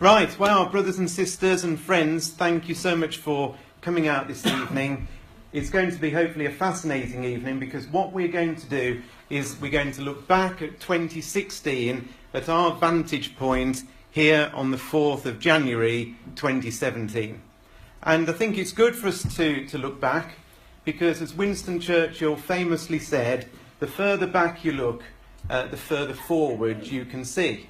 Right, well, brothers and sisters and friends, thank you so much for coming out this evening. It's going to be hopefully a fascinating evening, because what we're going to do is we're going to look back at 2016 at our vantage point here on the 4th of January 2017. And I think it's good for us to look back, because as Winston Churchill famously said, the further back you look, the further forward you can see.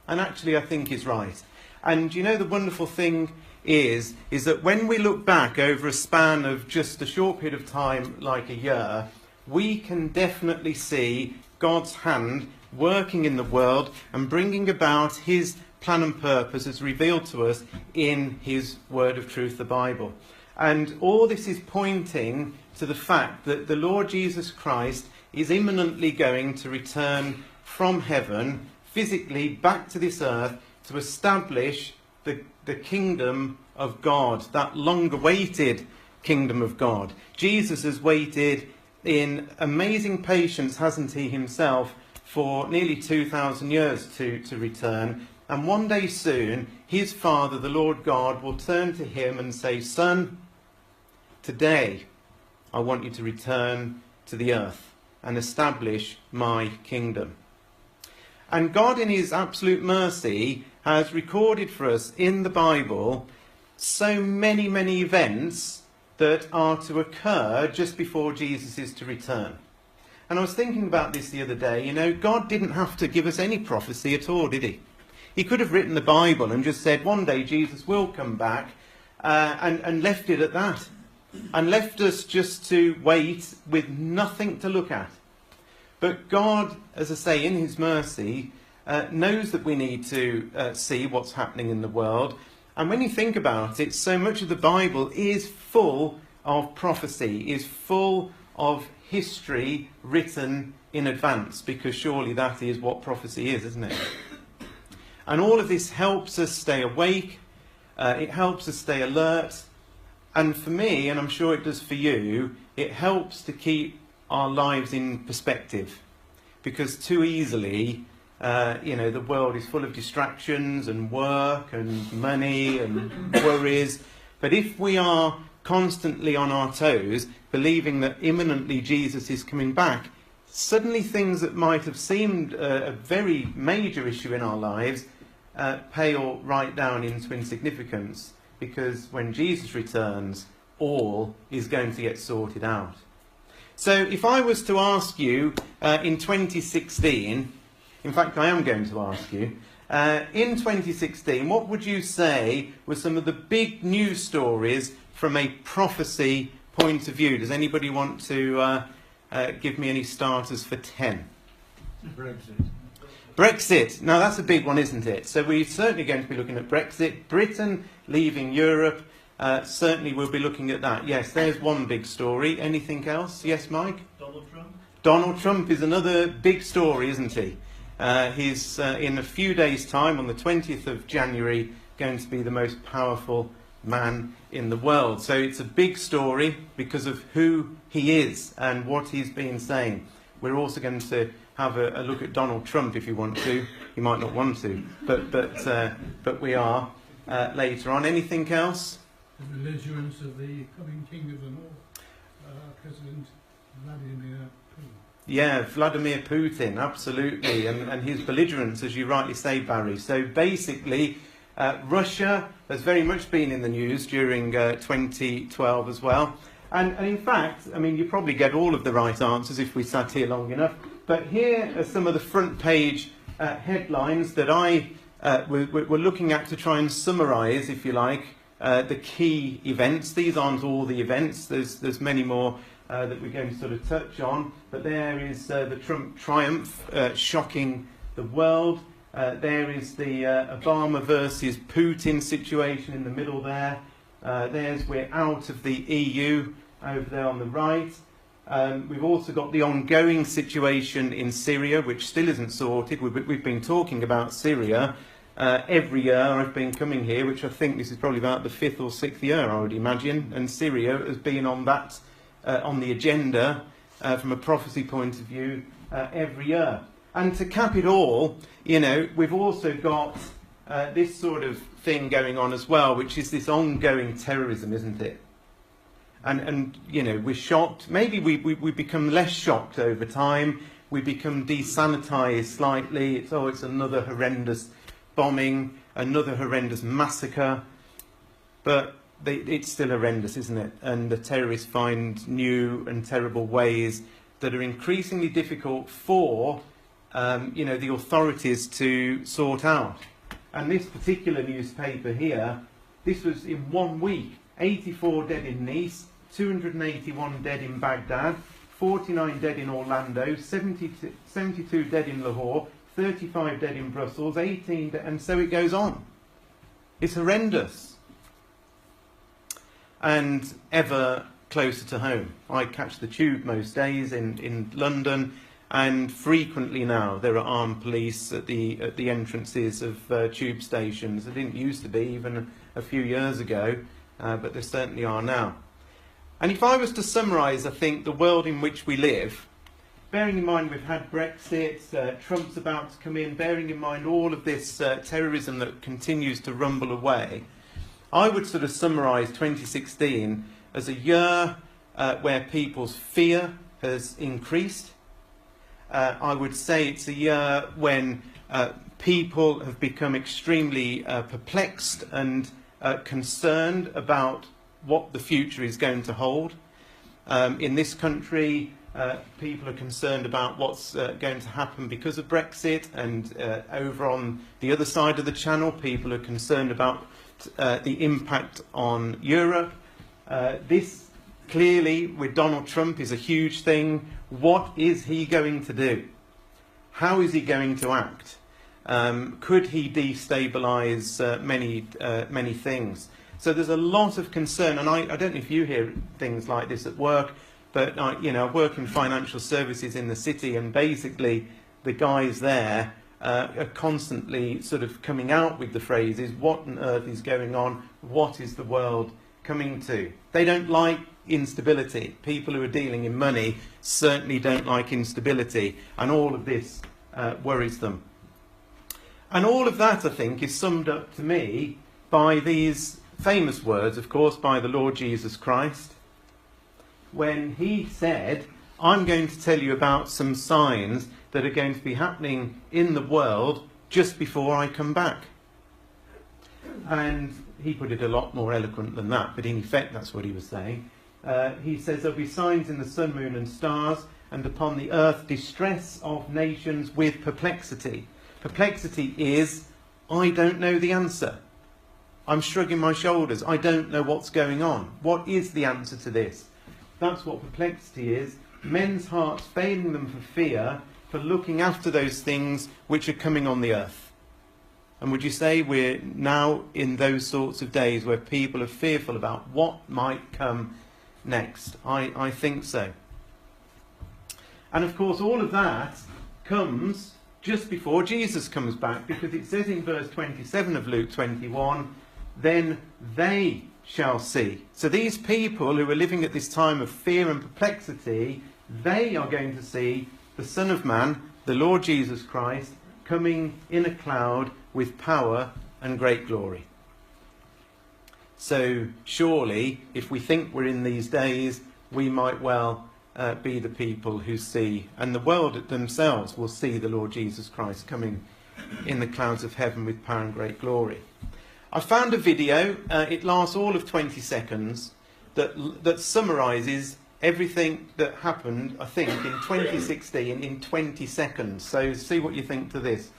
And actually I think he's right. And you know, the wonderful thing is that when we look back over a span of just a short period of time, like a year, we can definitely see God's hand working in the world and bringing about his plan and purpose as revealed to us in his word of truth, the Bible. And all this is pointing to the fact that the Lord Jesus Christ is imminently going to return from heaven, physically back to this earth, to establish the kingdom of God, that long-awaited kingdom of God. Jesus has waited in amazing patience, hasn't he, himself, for nearly 2,000 years to return. And one day soon, his Father, the Lord God, will turn to him and say, "Son, today I want you to return to the earth and establish my kingdom." And God, in his absolute mercy, has recorded for us in the Bible so many, many events that are to occur just before Jesus is to return. And I was thinking about this the other day. You know, God didn't have to give us any prophecy at all, did he? He could have written the Bible and just said, one day Jesus will come back, and left it at that. And left us just to wait with nothing to look at. But God, as I say, in his mercy, knows that we need to see what's happening in the world. And when you think about it, so much of the Bible is full of prophecy, is full of history written in advance, because surely that is what prophecy is, isn't it? And all of this helps us stay awake, it helps us stay alert, and for me, and I'm sure it does for you, it helps to keep our lives in perspective, because too easily the world is full of distractions and work and money and worries. But if we are constantly on our toes, believing that imminently Jesus is coming back, suddenly things that might have seemed a very major issue in our lives pale right down into insignificance, because when Jesus returns, all is going to get sorted out. So if I was to ask you in 2016, in fact I am going to ask you, in 2016, what would you say were some of the big news stories from a prophecy point of view? Does anybody want to give me any starters for 10? Brexit. Now that's a big one, isn't it? So we're certainly going to be looking at Brexit. Britain leaving Europe. Certainly we'll be looking at that. Yes, there's one big story. Anything else? Yes, Mike? Donald Trump. Donald Trump is another big story, isn't he? He's in a few days' time, on the 20th of January, going to be the most powerful man in the world. So it's a big story because of who he is and what he's been saying. We're also going to have a look at Donald Trump if you want to. You might not want to, but we are later on. Anything else? The belligerence of the coming King of the North, President Vladimir Putin. Yeah, Vladimir Putin, absolutely, and his belligerence, as you rightly say, Barry. So basically, Russia has very much been in the news during 2012 as well. And in fact, I mean, you probably get all of the right answers if we sat here long enough. But here are some of the front page headlines that we're looking at to try and summarise, if you like, the key events. These aren't all the events. There's many more that we're going to sort of touch on. But there is the Trump triumph shocking the world. There is the Obama versus Putin situation in the middle there. There's we're out of the EU over there on the right. We've also got the ongoing situation in Syria, which still isn't sorted. We've been talking about Syria every year. I've been coming here, which I think this is probably about the 5th or 6th year, I would imagine. And Syria has been on that on the agenda from a prophecy point of view every year. And to cap it all, you know, we've also got this sort of thing going on as well, which is this ongoing terrorism, isn't it? And you know, we're shocked. Maybe we become less shocked over time. We become desanitized slightly. It's another horrendous bombing, another horrendous massacre. But it's still horrendous, isn't it? And the terrorists find new and terrible ways that are increasingly difficult for the authorities to sort out. And this particular newspaper here, this was in 1 week, 84 dead in Nice, 281 dead in Baghdad, 49 dead in Orlando, 72 dead in Lahore, 35 dead in Brussels, 18 and so it goes on. It's horrendous. And ever closer to home. I catch the tube most days in London, and frequently now there are armed police at the entrances of tube stations. There didn't used to be even a few years ago, but there certainly are now. And if I was to summarise, I think, the world in which we live, bearing in mind we've had Brexit, Trump's about to come in, bearing in mind all of this terrorism that continues to rumble away, I would sort of summarise 2016 as a year where people's fear has increased. I would say it's a year when people have become extremely perplexed and concerned about what the future is going to hold. In this country, people are concerned about what's going to happen because of Brexit, and over on the other side of the channel, people are concerned about the impact on Europe. This clearly, with Donald Trump, is a huge thing. What is he going to do? How is he going to act? Could he destabilise many things? So there's a lot of concern, and I don't know if you hear things like this at work, but I work in financial services in the city, and basically the guys there are constantly sort of coming out with the phrases, what on earth is going on? What is the world coming to? They don't like instability. People who are dealing in money certainly don't like instability, and all of this worries them. And all of that, I think, is summed up to me by these famous words, of course, by the Lord Jesus Christ, when he said, I'm going to tell you about some signs that are going to be happening in the world just before I come back. And he put it a lot more eloquent than that, but in effect that's what he was saying. He says there'll be signs in the sun, moon and stars, and upon the earth distress of nations with perplexity. Perplexity is, I don't know the answer. I'm shrugging my shoulders. I don't know what's going on. What is the answer to this? That's what perplexity is. Men's hearts failing them for fear, for looking after those things which are coming on the earth. And would you say we're now in those sorts of days where people are fearful about what might come next? I think so. And of course all of that comes just before Jesus comes back, because it says in verse 27 of Luke 21, then they shall see. So these people who are living at this time of fear and perplexity, they are going to see the Son of Man, the Lord Jesus Christ, coming in a cloud with power and great glory. So surely, if we think we're in these days, we might well be the people who see, and the world themselves will see the Lord Jesus Christ coming in the clouds of heaven with power and great glory. I found a video, it lasts all of 20 seconds, that summarises everything that happened, I think, in 2016 in 20 seconds. So see what you think to this.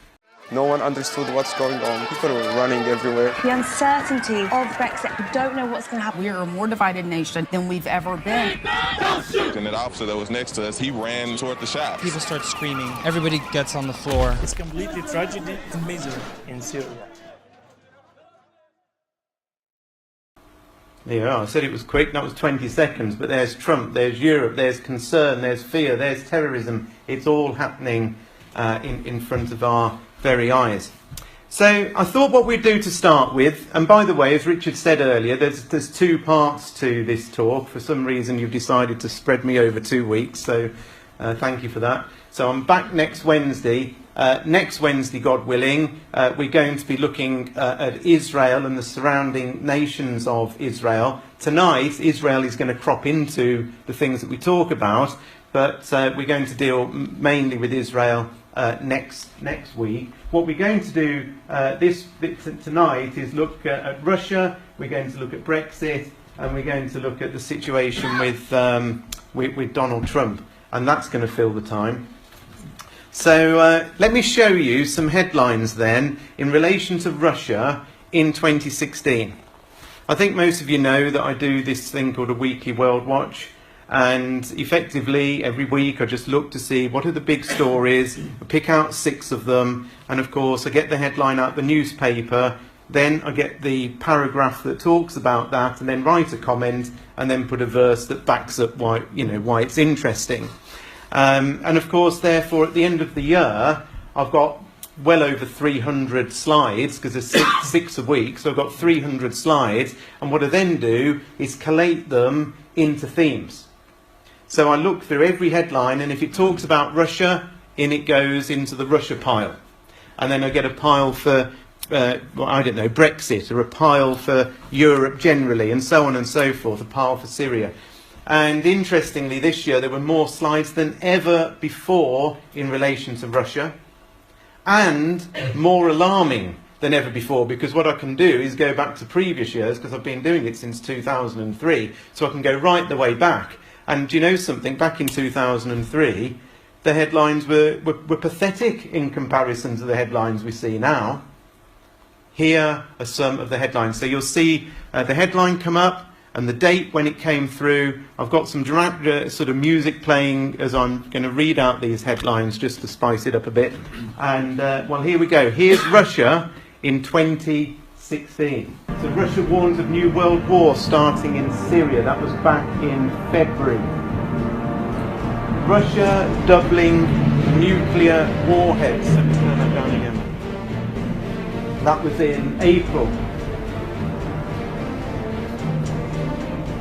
No one understood what's going on. People were running everywhere. The uncertainty of Brexit, we don't know what's going to happen. We are a more divided nation than we've ever been. And the officer that was next to us, he ran toward the shops. People start screaming. Everybody gets on the floor. It's completely tragedy and misery in Syria. There you are. I said it was quick, that was 20 seconds, but there's Trump, there's Europe, there's concern, there's fear, there's terrorism. It's all happening in front of our very eyes. So I thought what we'd do to start with, and by the way, as Richard said earlier, there's two parts to this talk. For some reason you've decided to spread me over 2 weeks, so thank you for that. So I'm back next Wednesday, Next Wednesday, God willing, we're going to be looking at Israel and the surrounding nations of Israel. Tonight, Israel is going to crop into the things that we talk about, but we're going to deal mainly with Israel next week. What we're going to do tonight is look at Russia, we're going to look at Brexit, and we're going to look at the situation with Donald Trump, and that's going to fill the time. So let me show you some headlines then in relation to Russia in 2016. I think most of you know that I do this thing called a weekly World Watch, and effectively every week I just look to see what are the big stories, I pick out 6 of them, and of course I get the headline out the newspaper, then I get the paragraph that talks about that, and then write a comment, and then put a verse that backs up why it's interesting. And of course, therefore, at the end of the year, I've got well over 300 slides, because there's 6 a week, so I've got 300 slides, and what I then do is collate them into themes. So I look through every headline, and if it talks about Russia, in it goes into the Russia pile. And then I get a pile for, Brexit, or a pile for Europe generally, and so on and so forth, a pile for Syria. And interestingly, this year there were more slides than ever before in relation to Russia, and more alarming than ever before, because what I can do is go back to previous years, because I've been doing it since 2003, so I can go right the way back. And do you know something? Back in 2003, the headlines were pathetic in comparison to the headlines we see now. Here are some of the headlines. So you'll see the headline come up, and the date when it came through. I've got some dramatic sort of music playing as I'm going to read out these headlines just to spice it up a bit. And, well, here we go. Here's Russia in 2016. So Russia warns of new world war starting in Syria. That was back in February. Russia doubling nuclear warheads. Let me turn that down again. That was in April.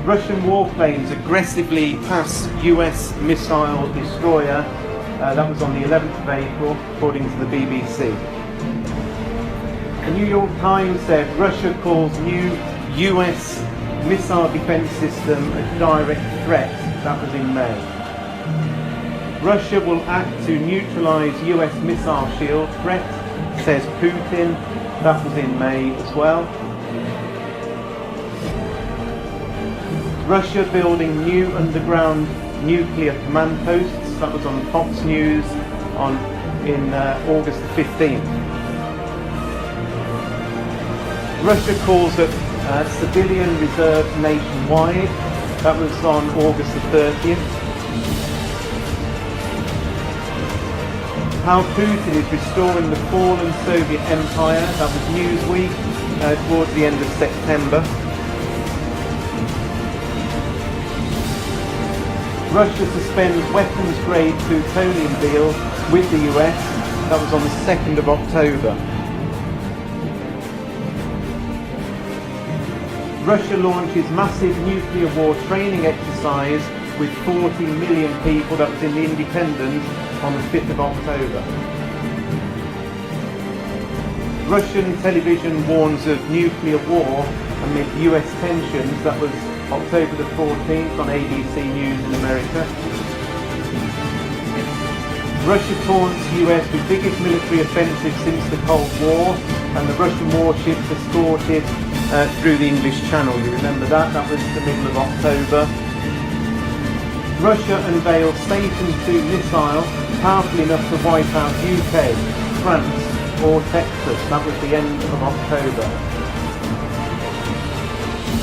Russian warplanes aggressively pass US missile destroyer. That was on the 11th of April, according to the BBC. The New York Times said Russia calls new US missile defense system a direct threat. That was in May. Russia will act to neutralize US missile shield threat, says Putin. That was in May as well. Russia building new underground nuclear command posts. That was on Fox News in August the 15th. Russia calls up civilian reserves nationwide. That was on August the 30th. How Putin is restoring the fallen Soviet Empire. That was Newsweek towards the end of September. Russia suspends weapons-grade plutonium deal with the US. That was on the 2nd of October. Russia launches massive nuclear war training exercise with 40 million people. That was in The Independent on the 5th of October. Russian television warns of nuclear war amid US tensions. That was October the 14th on ABC News in America. Russia taunts US with biggest military offensive since the Cold War, and the Russian warships escorted through the English Channel. You remember that? That was the middle of October. Russia unveils Satan II missile powerful enough to wipe out UK, France or Texas. That was the end of October.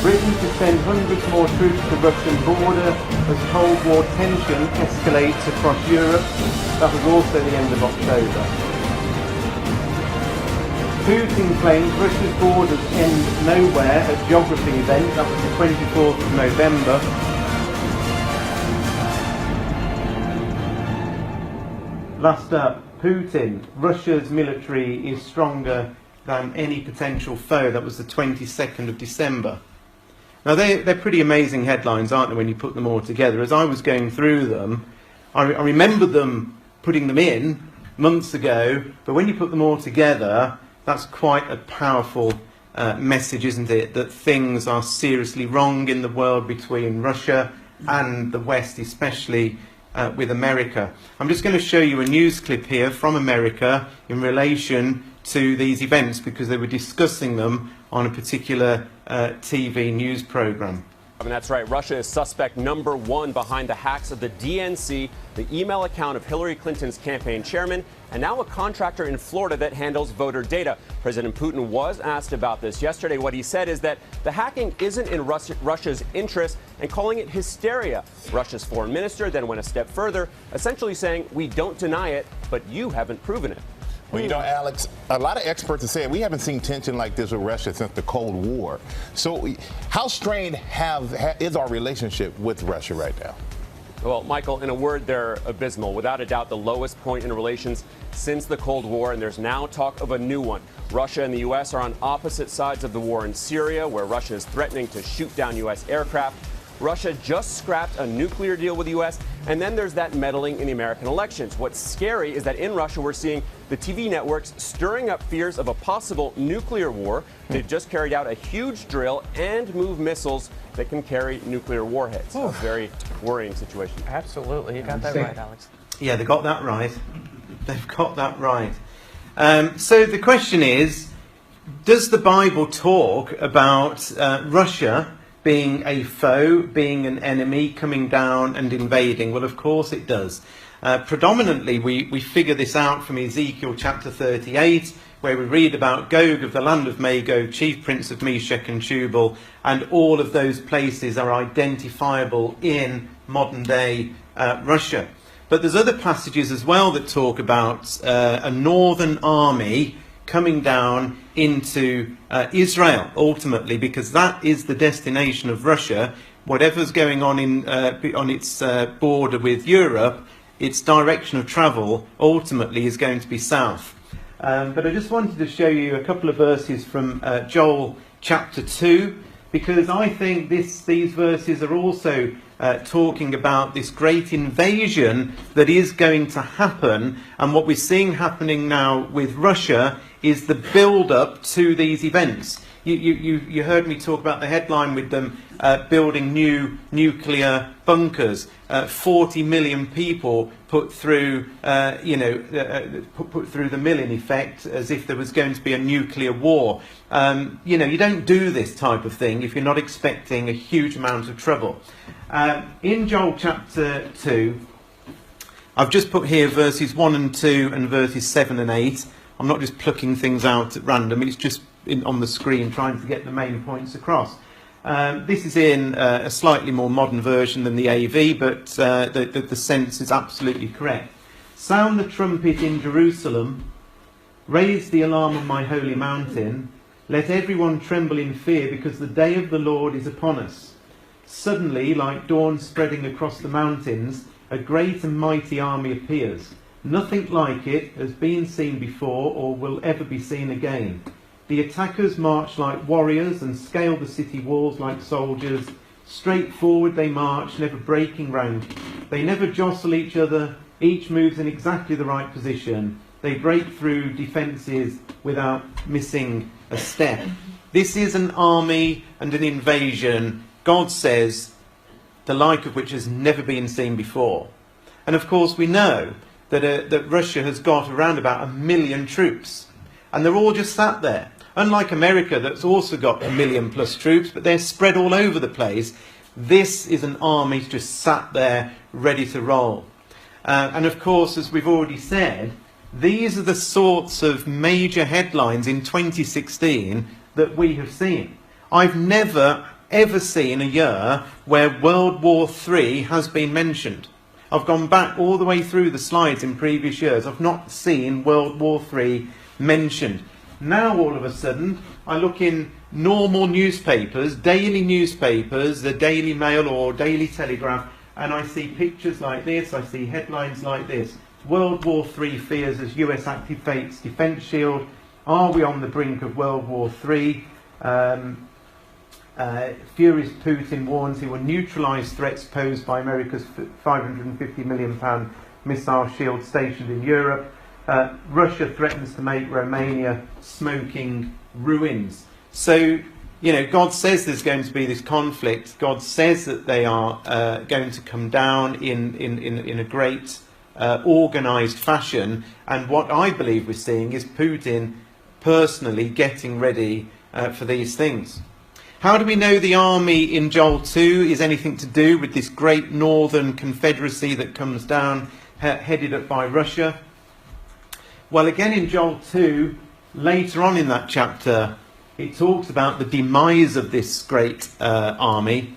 Britain to send hundreds more troops to Russian border as Cold War tension escalates across Europe. That was also the end of October. Putin claims Russia's borders end nowhere at geography event. That was the 24th of November. Last up, Putin. Russia's military is stronger than any potential foe. That was the 22nd of December. Now, they're pretty amazing headlines, aren't they, when you put them all together? As I was going through them, I remember them putting them in, months ago, but when you put them all together, that's quite a powerful message, isn't it? That things are seriously wrong in the world between Russia and the West, especially with America. I'm just going to show you a news clip here from America in relation to these events, because they were discussing them on a particular TV news program. And that's right. Russia is suspect number one behind the hacks of the DNC, the email account of Hillary Clinton's campaign chairman, and now a contractor in Florida that handles voter data. President Putin was asked about this yesterday. What he said is that the hacking isn't in Russia's interest, and calling it hysteria. Russia's foreign minister then went a step further, essentially saying, we don't deny it, but you haven't proven it. Well, you know, Alex, a lot of experts are saying we haven't seen tension like this with Russia since the Cold War. So how strained is our relationship with Russia right now? Well, Michael, in a word, they're abysmal. Without a doubt, the lowest point in relations since the Cold War, and there's now talk of a new one. Russia and the U.S. are on opposite sides of the war in Syria, where Russia is threatening to shoot down U.S. aircraft. Russia just scrapped a nuclear deal with the U.S., and then there's that meddling in the American elections. What's scary is that in Russia, we're seeing the TV networks stirring up fears of a possible nuclear war. They've just carried out a huge drill and moved missiles that can carry nuclear warheads. A very worrying situation. Absolutely. You got that right, Alex. Yeah, they got that right. They've got that right. So the question is, does the Bible talk about Russia being a foe, being an enemy, coming down and invading? Well, of course it does. Predominantly, we figure this out from Ezekiel chapter 38, where we read about Gog of the land of Magog, chief prince of Meshech and Tubal, and all of those places are identifiable in modern-day Russia. But there's other passages as well that talk about a northern army coming down into Israel, ultimately, because that is the destination of Russia. Whatever's going on on its border with Europe, its direction of travel ultimately is going to be south. But I just wanted to show you a couple of verses from Joel chapter 2, because I think these verses are also talking about this great invasion that is going to happen. And what we're seeing happening now with Russia is the build-up to these events. You heard me talk about the headline with them building new nuclear bunkers. 40 million people put through, put through the mill, in effect, as if there was going to be a nuclear war. You don't do this type of thing if you're not expecting a huge amount of trouble. In Joel chapter 2, I've just put here verses 1 and 2 and verses 7 and 8. I'm not just plucking things out at random. It's just on the screen trying to get the main points across. This is in a slightly more modern version than the AV, but the sense is absolutely correct. Sound the trumpet in Jerusalem. Raise the alarm on my holy mountain. Let everyone tremble in fear, because the day of the Lord is upon us. Suddenly, like dawn spreading across the mountains, a great and mighty army appears. Nothing like it has been seen before or will ever be seen again. The attackers march like warriors and scale the city walls like soldiers. Straight forward they march, never breaking rank. They never jostle each other. Each moves in exactly the right position. They break through defences without missing a step. This is an army and an invasion, God says, the like of which has never been seen before. And of course we know that Russia has got around about 1 million troops. And they're all just sat there. Unlike America, that's also got 1 million plus troops, but they're spread all over the place. This is an army just sat there, ready to roll. And of course, as we've already said, these are the sorts of major headlines in 2016 that we have seen. I've never, ever seen a year where World War III has been mentioned. I've gone back all the way through the slides in previous years. I've not seen World War III mentioned. Now, all of a sudden, I look in normal newspapers, daily newspapers, the Daily Mail or Daily Telegraph, and I see pictures like this, I see headlines like this. World War III fears as US activates defence shield. Are we on the brink of World War III? Furious Putin warns he will neutralise threats posed by America's £550 million missile shield stationed in Europe. Russia threatens to make Romania smoking ruins. So, you know, God says there's going to be this conflict. God says that they are going to come down in a great organised fashion. And what I believe we're seeing is Putin personally getting ready for these things. How do we know the army in Joel 2 is anything to do with this great northern confederacy that comes down, headed up by Russia? Well, again in Joel 2, later on in that chapter, it talks about the demise of this great army,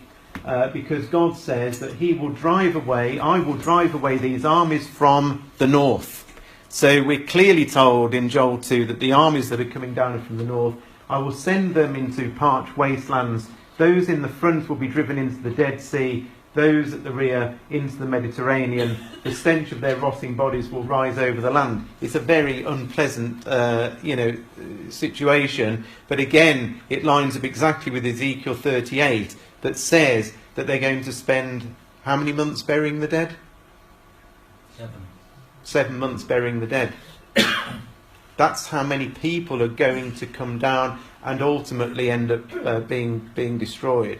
because God says that I will drive away these armies from the north. So we're clearly told in Joel 2 that the armies that are coming down from the north, I will send them into parched wastelands. Those in the front will be driven into the Dead Sea, those at the rear into the Mediterranean. The stench of their rotting bodies will rise over the land. It's a very unpleasant, situation. But again, it lines up exactly with Ezekiel 38 that says that they're going to spend how many months burying the dead? 7 months burying the dead. That's how many people are going to come down and ultimately end up being destroyed.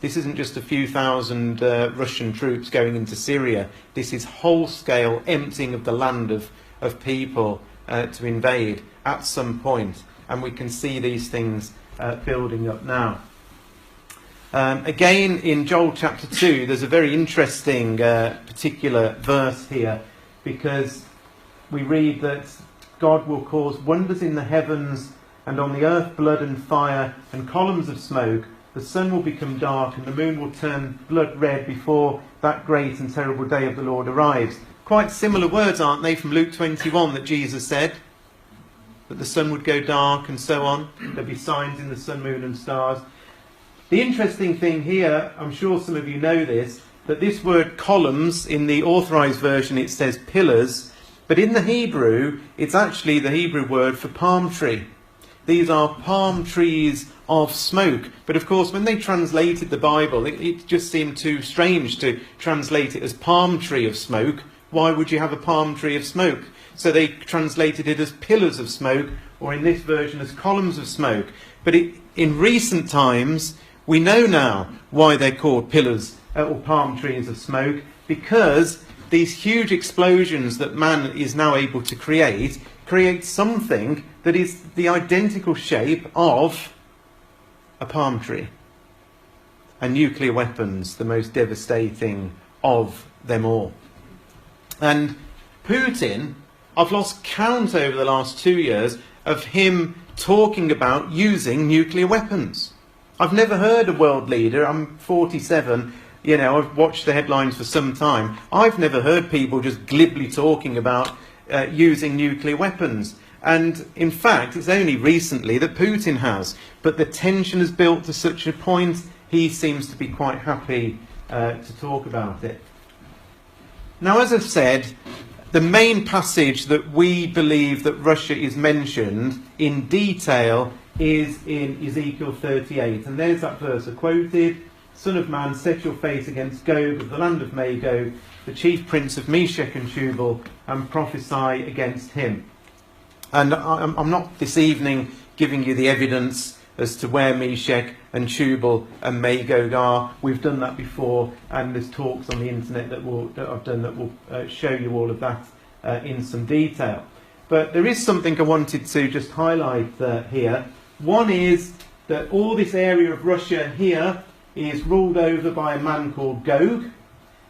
This isn't just a few thousand Russian troops going into Syria. This is whole-scale emptying of the land of people to invade at some point. And we can see these things building up now. Again, in Joel chapter 2, there's a very interesting particular verse here, because we read that God will cause wonders in the heavens, and on the earth blood and fire and columns of smoke. The sun will become dark and the moon will turn blood red before that great and terrible day of the Lord arrives. Quite similar words, aren't they, from Luke 21 that Jesus said? That the sun would go dark and so on. There'd be signs in the sun, moon and stars. The interesting thing here, I'm sure some of you know this, that this word columns, in the authorised version it says pillars, but in the Hebrew, it's actually the Hebrew word for palm tree. These are palm trees of smoke. But of course, when they translated the Bible, it just seemed too strange to translate it as palm tree of smoke. Why would you have a palm tree of smoke? So they translated it as pillars of smoke, or in this version as columns of smoke. But in recent times, we know now why they're called pillars or palm trees of smoke, because these huge explosions that man is now able to create something that is the identical shape of a palm tree. And nuclear weapons, the most devastating of them all. And Putin, I've lost count over the last 2 years of him talking about using nuclear weapons. I've never heard a world leader, I'm 47, you know, I've watched the headlines for some time. I've never heard people just glibly talking about using nuclear weapons. And in fact, it's only recently that Putin has. But the tension has built to such a point, he seems to be quite happy to talk about it. Now, as I've said, the main passage that we believe that Russia is mentioned in detail is in Ezekiel 38. And there's that verse I quoted. Son of man, set your face against Gog of the land of Magog, the chief prince of Meshech and Tubal, and prophesy against him. And I'm not this evening giving you the evidence as to where Meshech and Tubal and Magog are. We've done that before, and there's talks on the internet that I've done that will show you all of that in some detail. But there is something I wanted to just highlight here. One is that all this area of Russia here is ruled over by a man called Gog,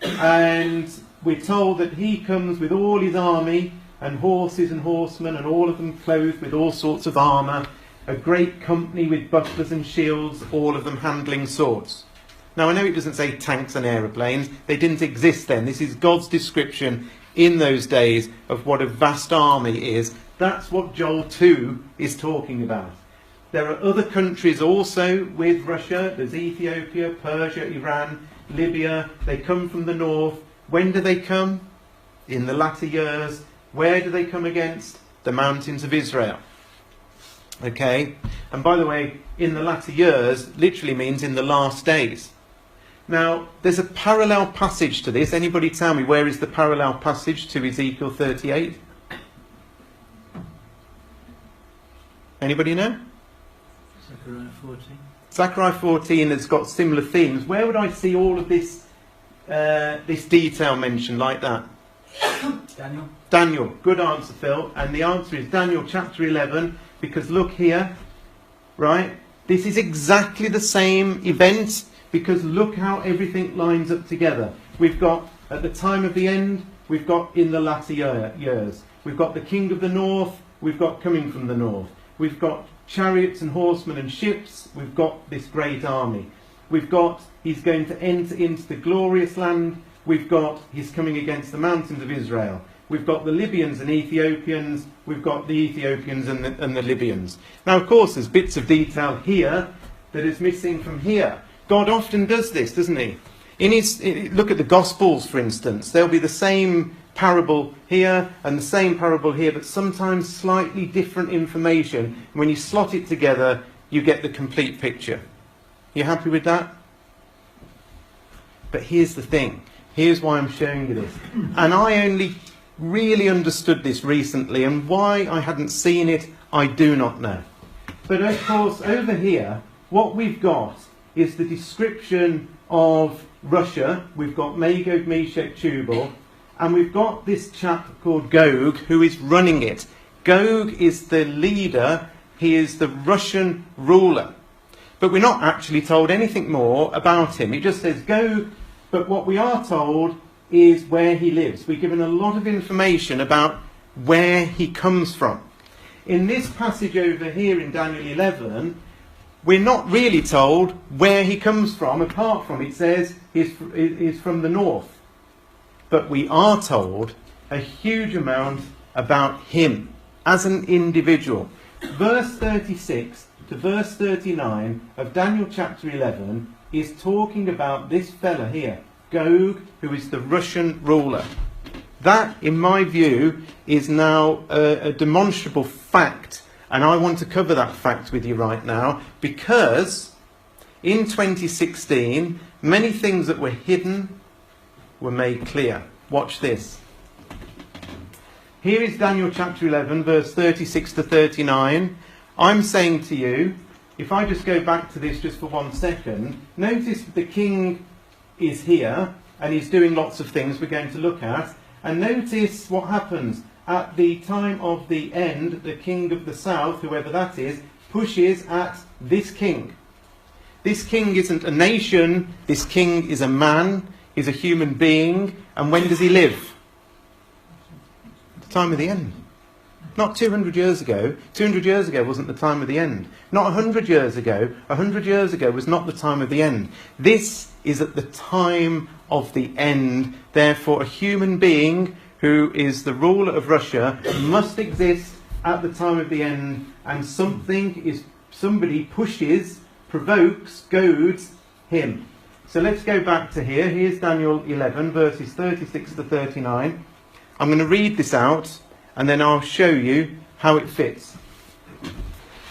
and we're told that he comes with all his army and horses and horsemen, and all of them clothed with all sorts of armour, a great company with bucklers and shields, all of them handling swords. Now, I know it doesn't say tanks and aeroplanes, they didn't exist then. This is God's description in those days of what a vast army is. That's what Joel 2 is talking about. There are other countries also with Russia. There's Ethiopia, Persia, Iran, Libya. They come from the north. When do they come? In the latter years. Where do they come against? The mountains of Israel. Okay? And by the way, in the latter years literally means in the last days. Now, there's a parallel passage to this. Anybody tell me where is the parallel passage to Ezekiel 38? Anybody know? Zechariah 14. Zechariah 14 has got similar themes. Where would I see all of this this detail mentioned like that? Daniel. Daniel. Good answer, Phil. And the answer is Daniel chapter 11, because look here, right? This is exactly the same event, because look how everything lines up together. We've got at the time of the end, we've got in the latter years. We've got the king of the north, we've got coming from the north. We've got chariots and horsemen and ships, we've got this great army. We've got, he's going to enter into the glorious land. We've got, he's coming against the mountains of Israel. We've got the Libyans and Ethiopians. We've got the Ethiopians and the Libyans. Now, of course, there's bits of detail here that is missing from here. God often does this, doesn't he? Look at the Gospels, for instance. There'll be the same parable here and the same parable here, but sometimes slightly different information. When you slot it together, you get the complete picture. You happy with that? But here's the thing. Here's why I'm showing you this. And I only really understood this recently, and why I hadn't seen it, I do not know. But of course, over here, what we've got is the description of Russia. We've got Magog, Meshech, Tubal, and we've got this chap called Gog who is running it. Gog is the leader. He is the Russian ruler. But we're not actually told anything more about him. It just says Gog, but what we are told is where he lives. We're given a lot of information about where he comes from. In this passage over here in Daniel 11, we're not really told where he comes from, apart from it says he's from the north. But we are told a huge amount about him as an individual. Verse 36 to verse 39 of Daniel chapter 11 is talking about this fella here, Gog, who is the Russian ruler. That, in my view, is now a demonstrable fact, and I want to cover that fact with you right now, because in 2016, many things that were hidden were made clear. Watch this. Here is Daniel chapter 11, verse 36 to 39. I'm saying to you, if I just go back to this just for 1 second, notice the king is here, and he's doing lots of things we're going to look at. And notice what happens. At the time of the end, the king of the south, whoever that is, pushes at this king. This king isn't a nation, this king is a man, he's a human being, and when does he live? The time of the end. Not 200 years ago. 200 years ago wasn't the time of the end. Not 100 years ago. 100 years ago was not the time of the end. This is at the time of the end. Therefore, a human being who is the ruler of Russia must exist at the time of the end, and somebody pushes, provokes, goads him. So let's go back to here. Here's Daniel 11, verses 36 to 39. I'm going to read this out, and then I'll show you how it fits.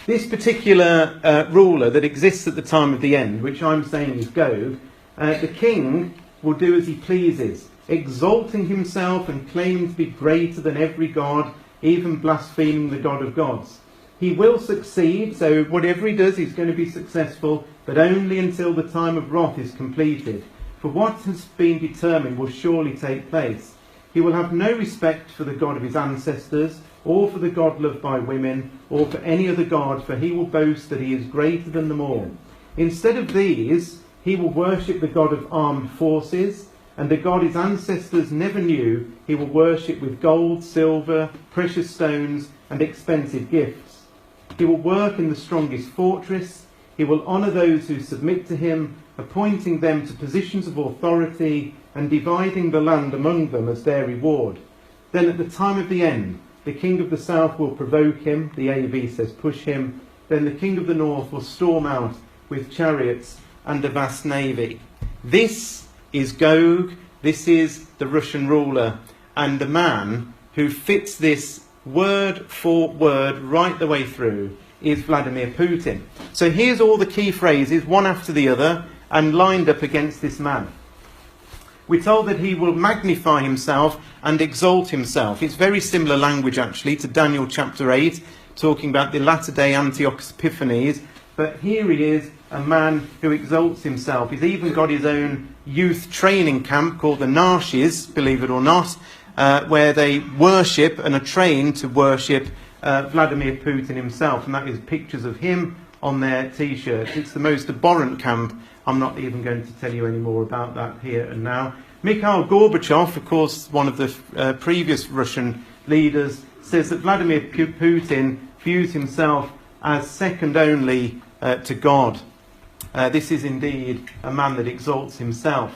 This particular ruler that exists at the time of the end, which I'm saying is Gog, the king will do as he pleases, exalting himself and claiming to be greater than every god, even blaspheming the God of gods. He will succeed, so whatever he does, he's going to be successful, but only until the time of wrath is completed. For what has been determined will surely take place. He will have no respect for the God of his ancestors, or for the God loved by women, or for any other God, for he will boast that he is greater than them all. Instead of these, he will worship the God of armed forces, and the God his ancestors never knew, he will worship with gold, silver, precious stones, and expensive gifts. He will work in the strongest fortress. He will honour those who submit to him, appointing them to positions of authority and dividing the land among them as their reward. Then at the time of the end, the king of the south will provoke him, the AV says push him. Then the king of the north will storm out with chariots and a vast navy. This is Gog, this is the Russian ruler, and the man who fits this word for word right the way through is Vladimir Putin. So here's all the key phrases, one after the other, and lined up against this man. We're told that he will magnify himself and exalt himself. It's very similar language, actually, to Daniel chapter 8, talking about the latter-day Antiochus Epiphanes. But here he is, a man who exalts himself. He's even got his own youth training camp called the Narshes, believe it or not, where they worship and are trained to worship Vladimir Putin himself. And that is pictures of him on their T-shirts. It's the most abhorrent camp. I'm not even going to tell you any more about that here and now. Mikhail Gorbachev, of course, one of the previous Russian leaders, says that Vladimir Putin views himself as second only to God. This is indeed a man that exalts himself.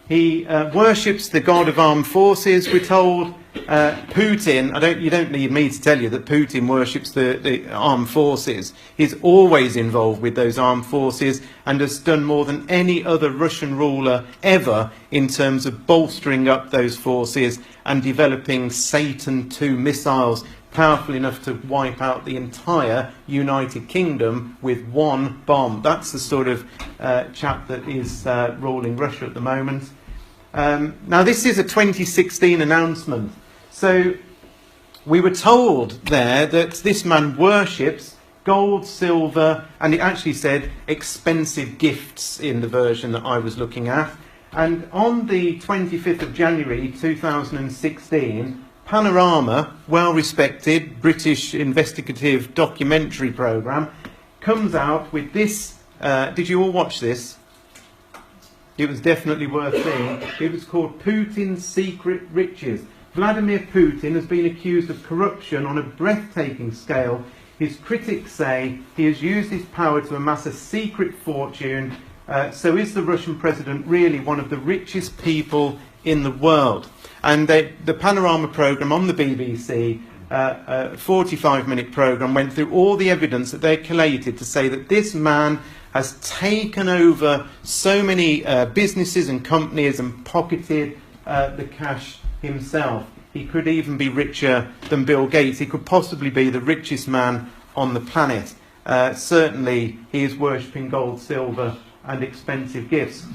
He worships the God of armed forces, we're told. Putin, you don't need me to tell you that Putin worships the armed forces. He's always involved with those armed forces and has done more than any other Russian ruler ever in terms of bolstering up those forces and developing Satan II missiles powerful enough to wipe out the entire United Kingdom with one bomb. That's the sort of chap that is ruling Russia at the moment. Now, this is a 2016 announcement. So we were told there that this man worships gold, silver, and it actually said expensive gifts in the version that I was looking at. And on the 25th of January 2016, Panorama, well-respected British investigative documentary programme, comes out with this. Did you all watch this? It was definitely worth seeing. It was called Putin's Secret Riches. Vladimir Putin has been accused of corruption on a breathtaking scale. His critics say he has used his power to amass a secret fortune. So is the Russian president really one of the richest people in the world? And the Panorama programme on the BBC, a 45-minute programme, went through all the evidence that they collated to say that this man has taken over so many businesses and companies and pocketed the cash himself. He could even be richer than Bill Gates. He could possibly be the richest man on the planet. Certainly, he is worshipping gold, silver, and expensive gifts. Do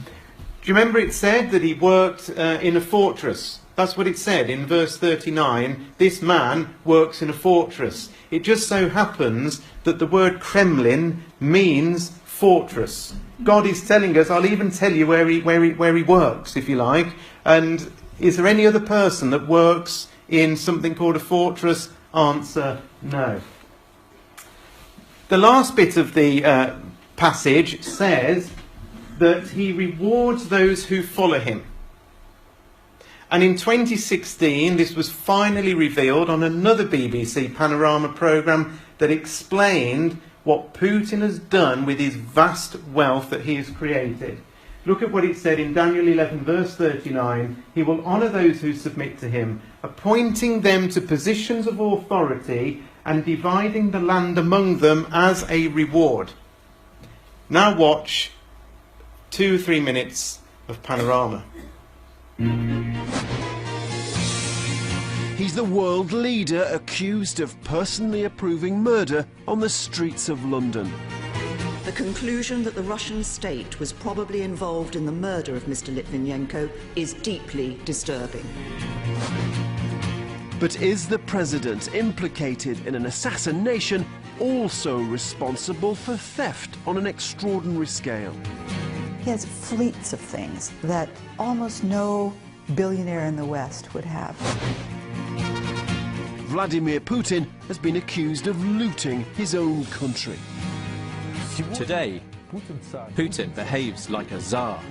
you remember it said that he worked in a fortress? That's what it said in verse 39. This man works in a fortress. It just so happens that the word Kremlin means fortress. God is telling us, I'll even tell you where he works, if you like. And is there any other person that works in something called a fortress? Answer, no. The last bit of the passage says that he rewards those who follow him. And in 2016, this was finally revealed on another BBC Panorama programme that explained what Putin has done with his vast wealth that he has created. Look at what it said in Daniel 11, verse 39. He will honour those who submit to him, appointing them to positions of authority and dividing the land among them as a reward. Now watch 2 or 3 minutes of Panorama. He's the world leader accused of personally approving murder on the streets of London. The conclusion that the Russian state was probably involved in the murder of Mr. Litvinenko is deeply disturbing. But is the president implicated in an assassination also responsible for theft on an extraordinary scale? He has fleets of things that almost no billionaire in the West would have. Vladimir Putin has been accused of looting his own country. Today, Putin behaves like a czar.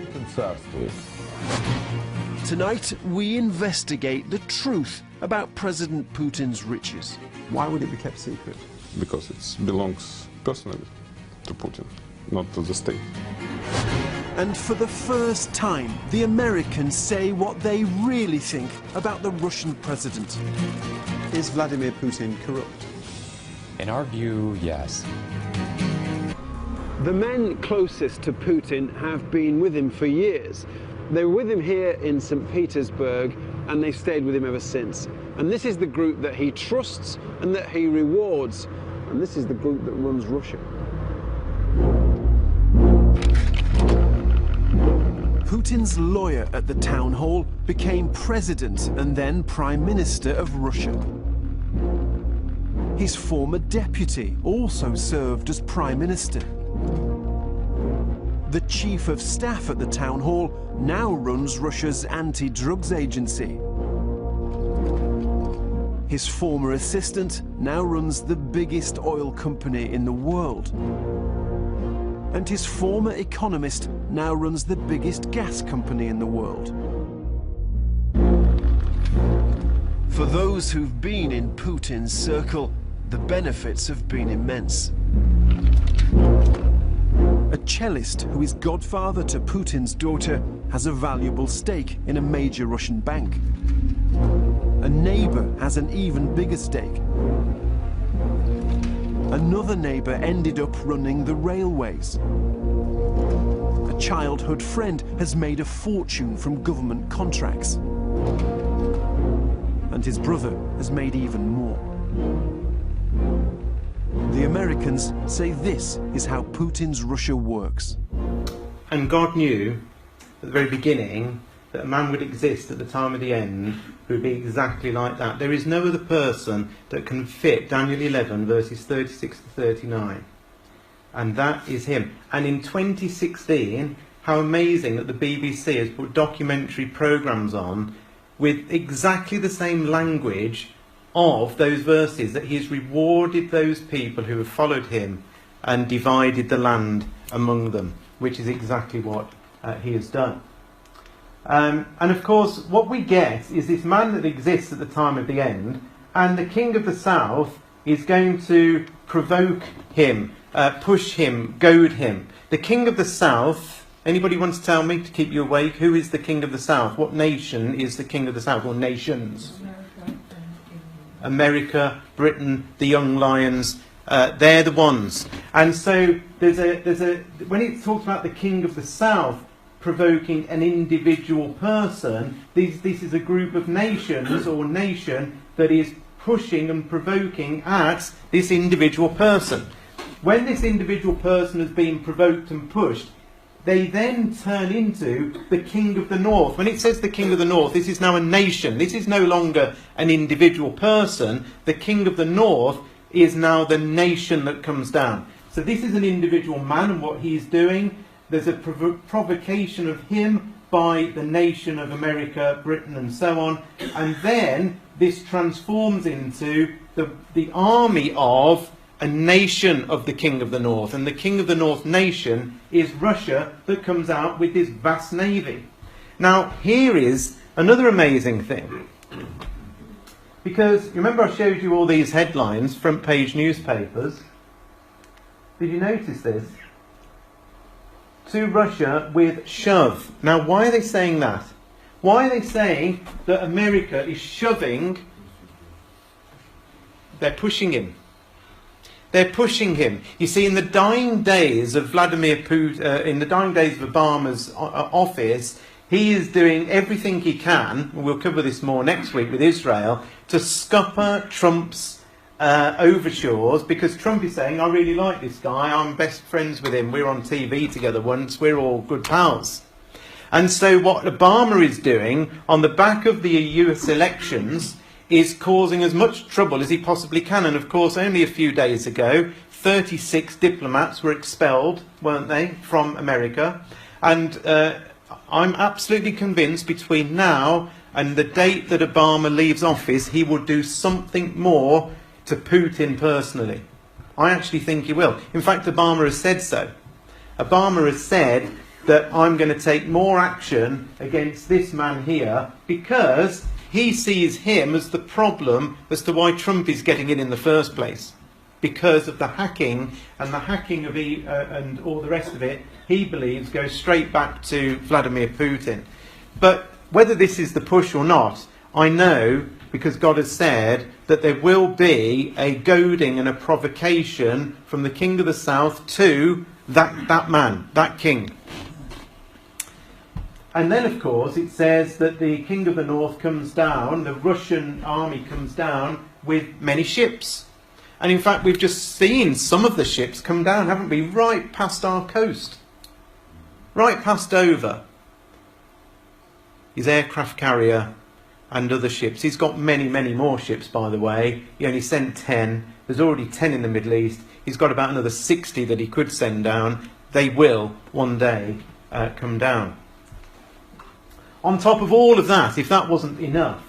Tonight, we investigate the truth about President Putin's riches. Why would it be kept secret? Because it belongs personally to Putin, not to the state. And for the first time, the Americans say what they really think about the Russian president. Is Vladimir Putin corrupt? In our view, yes. The men closest to Putin have been with him for years. They were with him here in St. Petersburg, and they've stayed with him ever since. And this is the group that he trusts and that he rewards. And this is the group that runs Russia. Putin's lawyer at the town hall became president and then prime minister of Russia. His former deputy also served as Prime Minister. The Chief of Staff at the town hall now runs Russia's anti-drugs agency. His former assistant now runs the biggest oil company in the world. And his former economist now runs the biggest gas company in the world. For those who've been in Putin's circle, the benefits have been immense. A cellist who is godfather to Putin's daughter has a valuable stake in a major Russian bank. A neighbour has an even bigger stake. Another neighbour ended up running the railways. A childhood friend has made a fortune from government contracts. And his brother has made even more. The Americans say this is how Putin's Russia works. And God knew at the very beginning that a man would exist at the time of the end who would be exactly like that. There is no other person that can fit Daniel 11 verses 36 to 39. And that is him. And in 2016, how amazing that the BBC has put documentary programmes on with exactly the same language of those verses, that he has rewarded those people who have followed him and divided the land among them, which is exactly what he has done. And of course, what we get is this man that exists at the time of the end, and the king of the south is going to provoke him, push him, goad him. The king of the south, anybody want to tell me to keep you awake? Who is the king of the south? What nation is the king of the south, or nations? America, Britain, the young lions, they're the ones. And so there's a when it talks about the king of the south provoking an individual person, this is a group of nations or nation that is pushing and provoking at this individual person. When this individual person has been provoked and pushed, they then turn into the king of the north. When it says the king of the north, this is now a nation. This is no longer an individual person. The king of the north is now the nation that comes down. So this is an individual man and what he's doing. There's a provocation of him by the nation of America, Britain and so on. And then this transforms into the army of a nation of the king of the north. And the king of the north nation is Russia, that comes out with this vast navy. Now here is another amazing thing. Because remember I showed you all these headlines, front page newspapers. Did you notice this? To Russia with shove. Now why are they saying that? Why are they saying that America is shoving? They're pushing him. They're pushing him. You see, in the dying days of Vladimir Putin, in the dying days of Obama's office, he is doing everything he can, and we'll cover this more next week with Israel, to scupper Trump's overtures, because Trump is saying, I really like this guy, I'm best friends with him, we're on TV together once, we're all good pals. And so what Obama is doing on the back of the US elections is causing as much trouble as he possibly can. And of course, only a few days ago, 36 diplomats were expelled, weren't they, from America. And I'm absolutely convinced between now and the date that Obama leaves office, he will do something more to Putin personally. I actually think he will. In fact, Obama has said so. Obama has said that I'm going to take more action against this man here because he sees him as the problem as to why Trump is getting in the first place. Because of the hacking, and the hacking of and all the rest of it, he believes goes straight back to Vladimir Putin. But whether this is the push or not, I know, because God has said, that there will be a goading and a provocation from the king of the south to that man, that king. And then, of course, it says that the king of the north comes down, the Russian army comes down with many ships. And in fact, we've just seen some of the ships come down, haven't we? Right past our coast. Right past over. His aircraft carrier, and other ships. He's got many, many more ships, by the way. He only sent 10. There's already 10 in the Middle East. He's got about another 60 that he could send down. They will one day come down. On top of all of that, if that wasn't enough,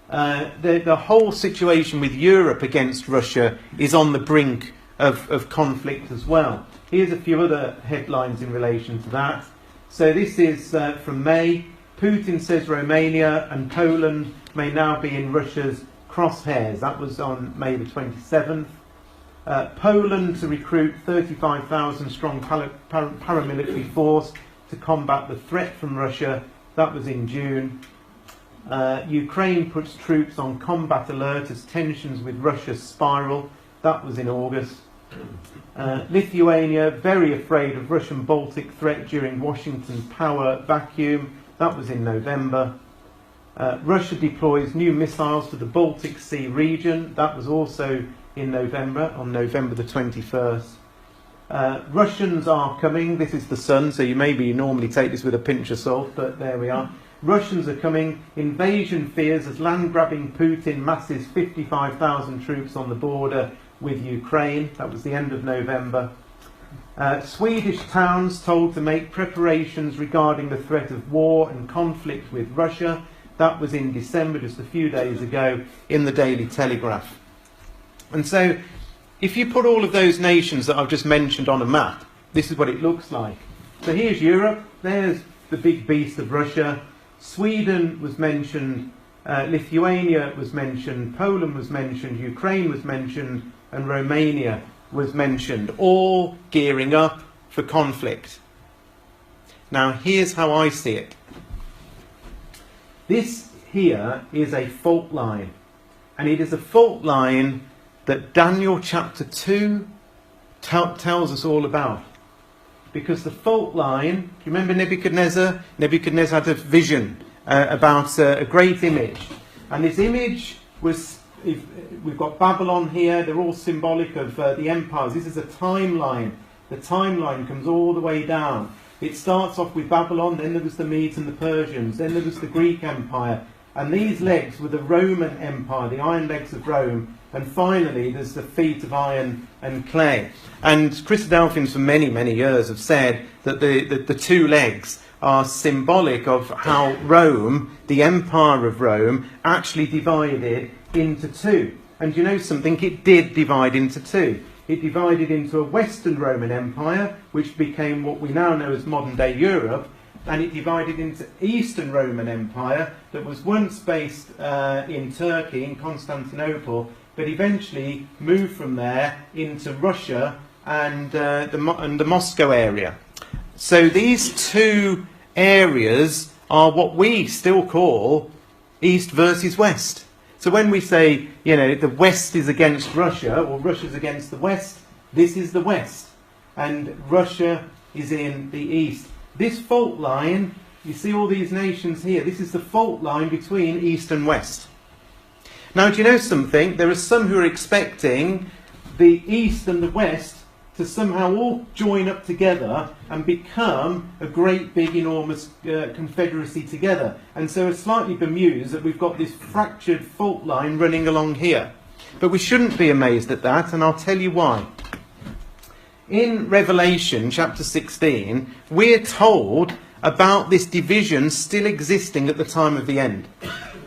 the whole situation with Europe against Russia is on the brink of conflict as well. Here's a few other headlines in relation to that. So this is from May. Putin says Romania and Poland may now be in Russia's crosshairs. That was on May the 27th. Poland to recruit 35,000 strong paramilitary force to combat the threat from Russia. That was in June. Ukraine puts troops on combat alert as tensions with Russia spiral. That was in August. Lithuania very afraid of Russian Baltic threat during Washington power vacuum. That was in November. Russia deploys new missiles to the Baltic Sea region. That was also in November, on November the 21st. Russians are coming. This is the Sun, so you maybe normally take this with a pinch of salt, but there we are. Russians are coming. Invasion fears as land-grabbing Putin masses 55,000 troops on the border with Ukraine. That was the end of November. Swedish towns told to make preparations regarding the threat of war and conflict with Russia. That was in December, just a few days ago, in the Daily Telegraph. And so, if you put all of those nations that I've just mentioned on a map, this is what it looks like. So here's Europe, there's the big beast of Russia. Sweden was mentioned, Lithuania was mentioned, Poland was mentioned, Ukraine was mentioned, and Romania was mentioned, all gearing up for conflict. Now, here's how I see it. This here is a fault line, and it is a fault line that Daniel chapter 2 tells us all about. Because the fault line, do you remember Nebuchadnezzar? Nebuchadnezzar had a vision about a great image. And this image was, we've got Babylon here, they're all symbolic of the empires. This is a timeline. The timeline comes all the way down. It starts off with Babylon, then there was the Medes and the Persians, then there was the Greek Empire. And these legs were the Roman Empire, the iron legs of Rome. And finally, there's the feet of iron and clay. And Christadelphians for many, many years have said that the two legs are symbolic of how Rome, the Empire of Rome, actually divided into two. And you know something? It did divide into two. It divided into a Western Roman Empire, which became what we now know as modern-day Europe, and it divided into Eastern Roman Empire that was once based in Turkey, in Constantinople, but eventually moved from there into Russia and the Moscow area. So these two areas are what we still call East versus West. So when we say, you know, the West is against Russia, or Russia's against the West, this is the West. And Russia is in the East. This fault line, you see all these nations here, this is the fault line between East and West. Now, do you know something? There are some who are expecting the East and the West to somehow all join up together and become a great big enormous confederacy together, and so are slightly bemused that we've got this fractured fault line running along here. But we shouldn't be amazed at that, and I'll tell you why. In Revelation chapter 16 we're told about this division still existing at the time of the end,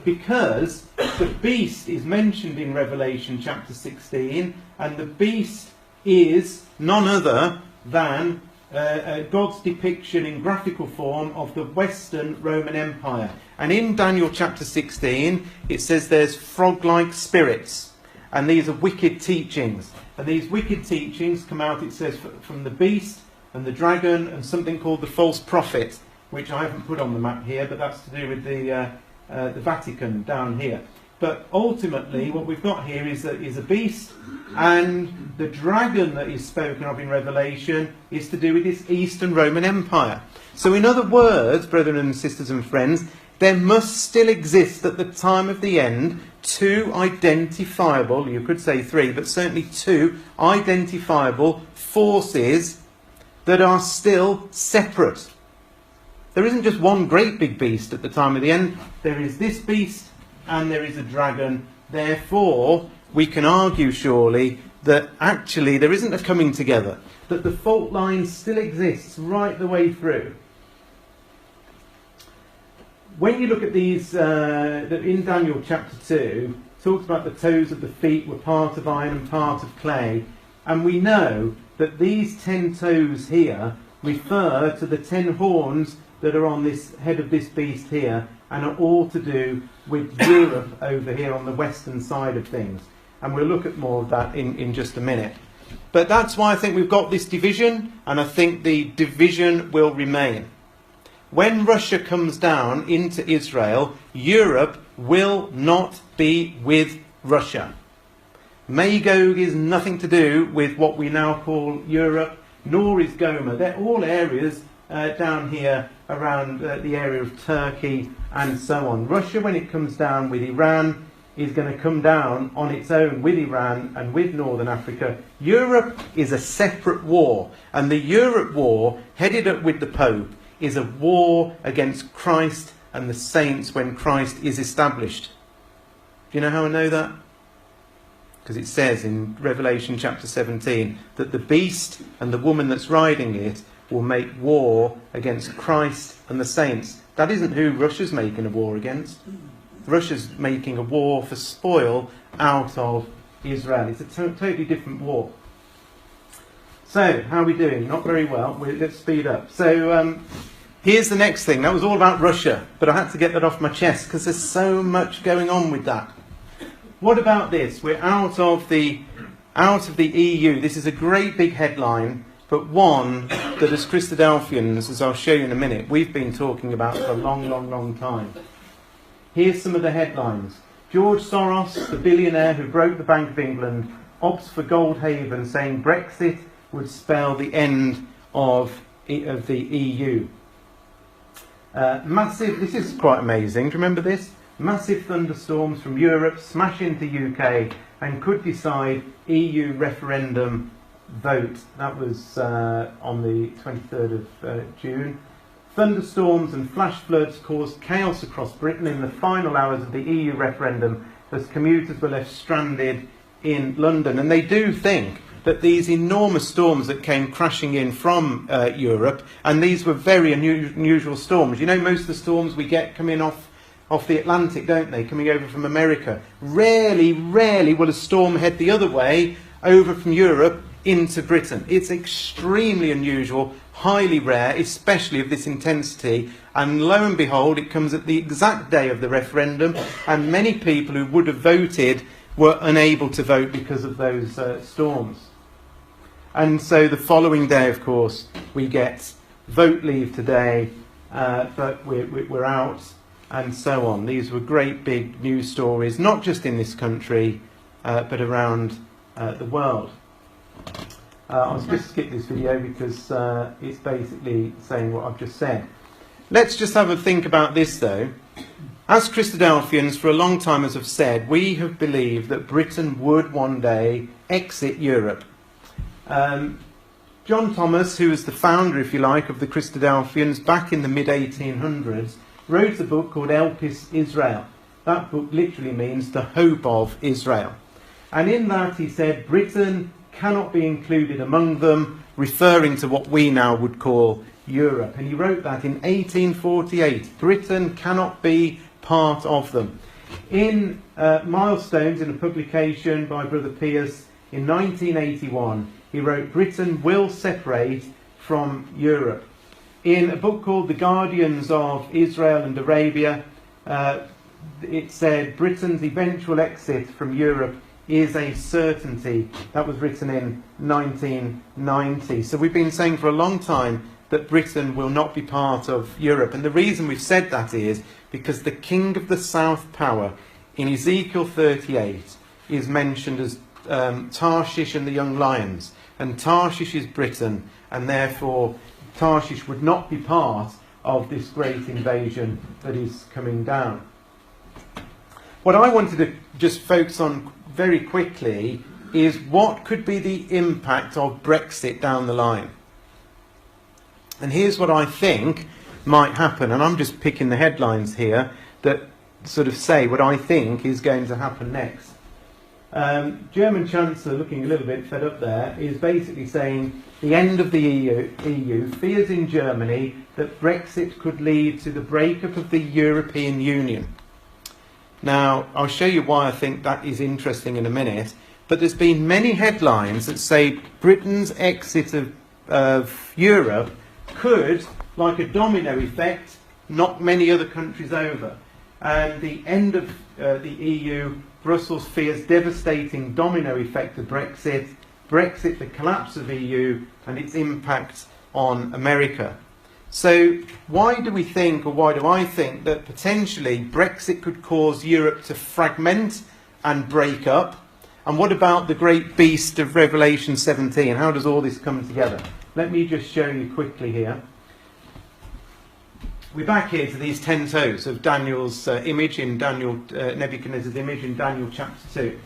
because the beast is mentioned in Revelation chapter 16, and the beast is none other than God's depiction in graphical form of the Western Roman Empire. And in Daniel chapter 16 it says there's frog-like spirits, and these are wicked teachings. And these wicked teachings come out, it says, from the beast and the dragon and something called the false prophet, which I haven't put on the map here, but that's to do with the Vatican down here. But ultimately, what we've got here is a beast, and the dragon that is spoken of in Revelation is to do with this Eastern Roman Empire. So in other words, brethren and sisters and friends, there must still exist at the time of the end two identifiable, you could say three, but certainly two identifiable forces that are still separate. There isn't just one great big beast at the time of the end. There is this beast and there is a dragon. Therefore, we can argue surely that actually there isn't a coming together, that the fault line still exists right the way through. When you look at these, in Daniel chapter 2, it talks about the toes of the feet were part of iron and part of clay, and we know that these 10 toes here refer to the 10 horns that are on this head of this beast here, and are all to do with Europe over here on the western side of things. And we'll look at more of that in just a minute. But that's why I think we've got this division, and I think the division will remain. When Russia comes down into Israel, Europe will not be with Russia. Magog is nothing to do with what we now call Europe, nor is Gomer. They're all areas down here around the area of Turkey and so on. Russia, when it comes down with Iran, is going to come down on its own with Iran and with Northern Africa. Europe is a separate war, and the Europe war, headed up with the Pope, is a war against Christ and the saints when Christ is established. Do you know how I know that? Because it says in Revelation chapter 17 that the beast and the woman that's riding it will make war against Christ and the saints. That isn't who Russia's making a war against. Russia's making a war for spoil out of Israel. It's a totally different war. So, how are we doing? Not very well. Let's speed up. So, here's the next thing. That was all about Russia, but I had to get that off my chest because there's so much going on with that. What about this? We're out of the EU. This is a great big headline, but one that as Christadelphians, as I'll show you in a minute, we've been talking about for a long, long, long time. Here's some of the headlines. George Soros, the billionaire who broke the Bank of England, opts for Goldhaven, saying Brexit would spell the end of the EU. This is quite amazing. Do you remember this? Massive thunderstorms from Europe smash into UK and could decide EU referendum vote. That was on the 23rd of June. Thunderstorms and flash floods caused chaos across Britain in the final hours of the EU referendum as commuters were left stranded in London. And they do think that these enormous storms that came crashing in from Europe, and these were very unusual storms. You know, most of the storms we get come in off the Atlantic, don't they, coming over from America. Rarely will a storm head the other way over from Europe into Britain. It's extremely unusual, highly rare, especially of this intensity, and lo and behold, it comes at the exact day of the referendum, and many people who would have voted were unable to vote because of those storms. And so the following day, of course, we get vote leave today, but we're out, and so on. These were great big news stories, not just in this country, but around the world. I'll just skip this video because it's basically saying what I've just said. Let's just have a think about this, though. As Christadelphians, for a long time, as I've said, we have believed that Britain would one day exit Europe. John Thomas, who was the founder, if you like, of the Christadelphians back in the mid-1800s, wrote a book called Elpis Israel. That book literally means the hope of Israel. And in that he said Britain cannot be included among them, referring to what we now would call Europe. And he wrote that in 1848. Britain cannot be part of them. In Milestones, in a publication by Brother Pierce in 1981, he wrote, Britain will separate from Europe. In a book called The Guardians of Israel and Arabia, it said Britain's eventual exit from Europe is a certainty. That was written in 1990. So we've been saying for a long time that Britain will not be part of Europe. And the reason we've said that is because the king of the south power in Ezekiel 38 is mentioned as Tarshish and the young lions. And Tarshish is Britain, and therefore Tarshish would not be part of this great invasion that is coming down. What I wanted to just focus on very quickly is what could be the impact of Brexit down the line. And here's what I think might happen, and I'm just picking the headlines here, that sort of say what I think is going to happen next. German Chancellor, looking a little bit fed up there, is basically saying the end of the EU fears in Germany that Brexit could lead to the breakup of the European Union. Now, I'll show you why I think that is interesting in a minute, but there's been many headlines that say Britain's exit of Europe could, like a domino effect, knock many other countries over. And the end of the EU, Brussels fears devastating domino effect of Brexit, the collapse of EU, and its impact on America. So why do we think, or why do I think, that potentially Brexit could cause Europe to fragment and break up? And what about the great beast of Revelation 17? How does all this come together? Let me just show you quickly here. We're back here to these 10 toes of Daniel's image in Nebuchadnezzar's image in Daniel chapter 2.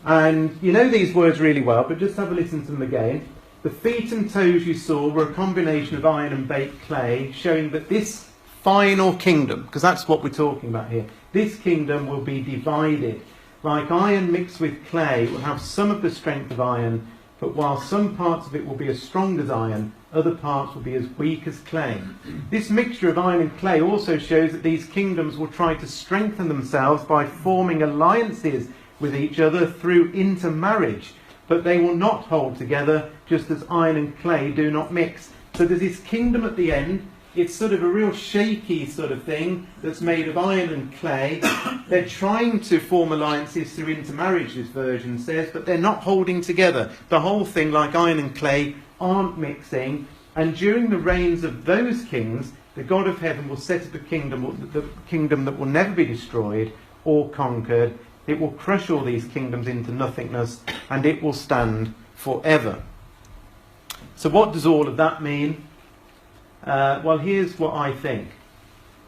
And you know these words really well, but just have a listen to them again. The feet and toes you saw were a combination of iron and baked clay, showing that this final kingdom, because that's what we're talking about here, this kingdom will be divided. Like iron mixed with clay, it will have some of the strength of iron, but while some parts of it will be as strong as iron, other parts will be as weak as clay. This mixture of iron and clay also shows that these kingdoms will try to strengthen themselves by forming alliances with each other through intermarriage, but they will not hold together, just as iron and clay do not mix. So there's this kingdom at the end. It's sort of a real shaky sort of thing that's made of iron and clay. They're trying to form alliances through intermarriage, this version says, but they're not holding together. The whole thing, like iron and clay, aren't mixing. And during the reigns of those kings, the God of heaven will set up a kingdom, the kingdom that will never be destroyed or conquered. It will crush all these kingdoms into nothingness, and it will stand forever. So what does all of that mean? Well, here's what I think.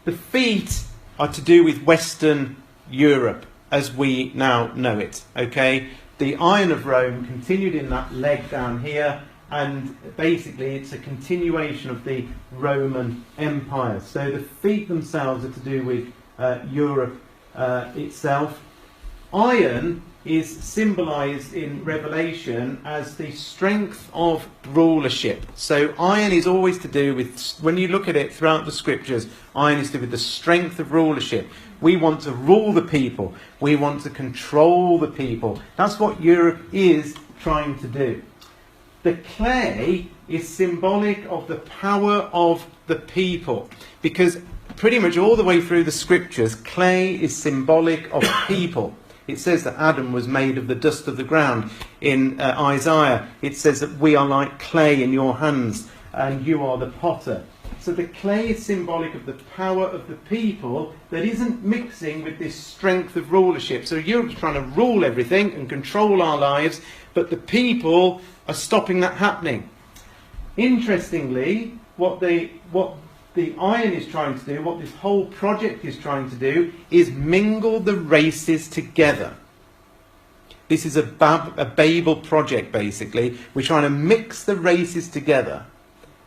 The feet are to do with Western Europe as we now know it. Okay, the Iron of Rome continued in that leg down here, and basically it's a continuation of the Roman Empire. So the feet themselves are to do with Europe itself. Iron is symbolised in Revelation as the strength of rulership. So iron is always to do with, when you look at it throughout the scriptures, iron is to do with the strength of rulership. We want to rule the people. We want to control the people. That's what Europe is trying to do. The clay is symbolic of the power of the people, because pretty much all the way through the scriptures, clay is symbolic of people. It says that Adam was made of the dust of the ground. In Isaiah, it says that we are like clay in your hands, and you are the potter. So the clay is symbolic of the power of the people that isn't mixing with this strength of rulership. So Europe's trying to rule everything and control our lives, but the people are stopping that happening. Interestingly, what the iron is trying to do, what this whole project is trying to do, is mingle the races together. This is a Babel project, basically. We're trying to mix the races together.